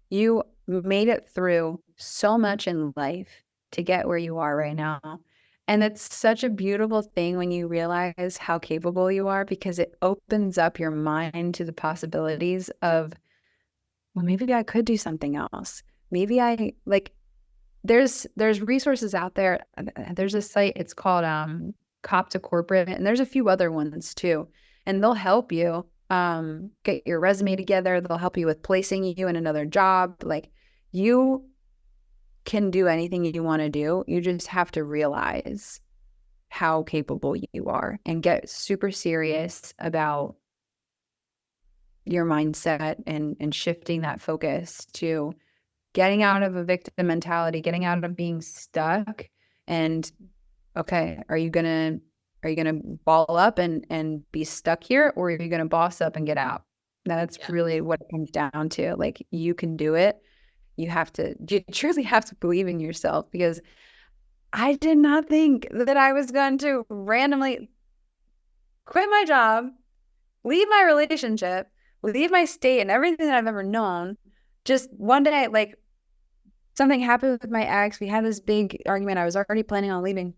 You made it through so much in life to get where you are right now. And it's such a beautiful thing when you realize how capable you are, because it opens up your mind to the possibilities of, well, maybe I could do something else. Maybe there's resources out there. There's a site, it's called Cop to Corporate, and there's a few other ones too. And they'll help you get your resume together. They'll help you with placing you in another job. Like, you can do anything you want to do. You just have to realize how capable you are and get super serious about your mindset and shifting that focus to getting out of a victim mentality, getting out of being stuck. And okay, are you gonna ball up and be stuck here, or are you gonna boss up and get out? That's really what it comes down to. Like, you can do it. You truly have to believe in yourself, because I did not think that I was going to randomly quit my job, leave my relationship, leave my state and everything that I've ever known. Just one day, like, something happened with my ex. We had this big argument. I was already planning on leaving,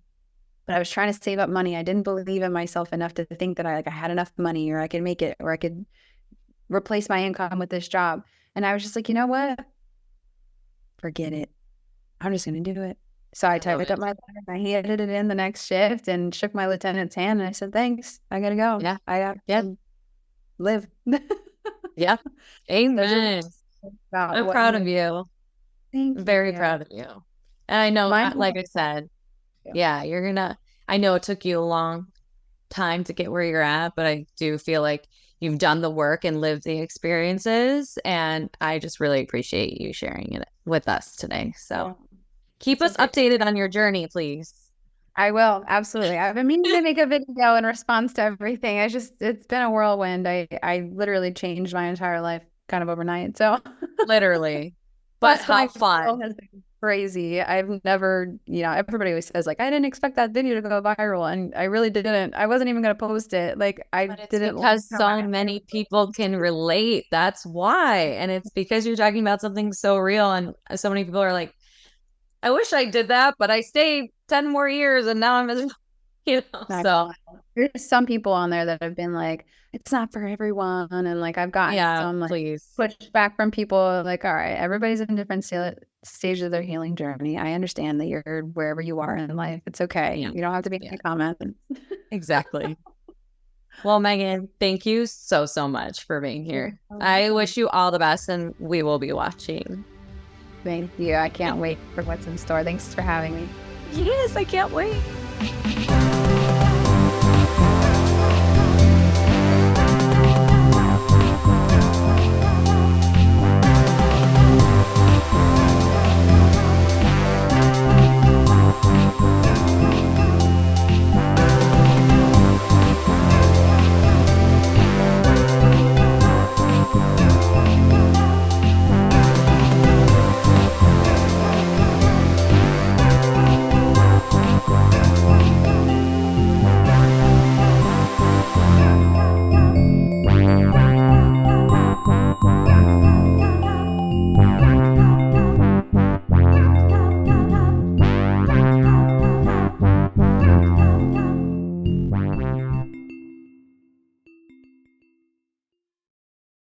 but I was trying to save up money. I didn't believe in myself enough to think that I had enough money, or I could make it, or I could replace my income with this job. And I was just like, you know what? Forget it. I'm just going to do it. So I typed up my letter, and I handed it in the next shift and shook my lieutenant's hand, and I said, thanks, I got to go. Yeah. I have to live. Yeah. Amen. I'm proud of you. Thank you. Very proud of you. And I know, like I said, I know it took you a long time to get where you're at, but I do feel like you've done the work and lived the experiences. And I just really appreciate you sharing it with us today. So keep us updated on your journey, please. I will. Absolutely. I've been meaning to make a video in response to everything. It's been a whirlwind. I literally changed my entire life kind of overnight. So literally. But how fun. Has been crazy. I've never, everybody always says, like, I didn't expect that video to go viral, and I really didn't. I wasn't even going to post it. Like, didn't, because so many people can relate. That's why. And it's because you're talking about something so real, and so many people are like, I wish I did that, but I stayed 10 more years and now I'm, so there's some people on there that have been like, it's not for everyone. And like, I've gotten some pushback from people like, all right, everybody's in different stages of their healing journey. I understand that you're wherever you are in life. It's okay. You don't have to be in the comments. Exactly. Well, Megan, thank you so much for being here. I wish you all the best, and we will be watching. Thank you. I can't wait for what's in store. Thanks for having me. Yes, I can't wait.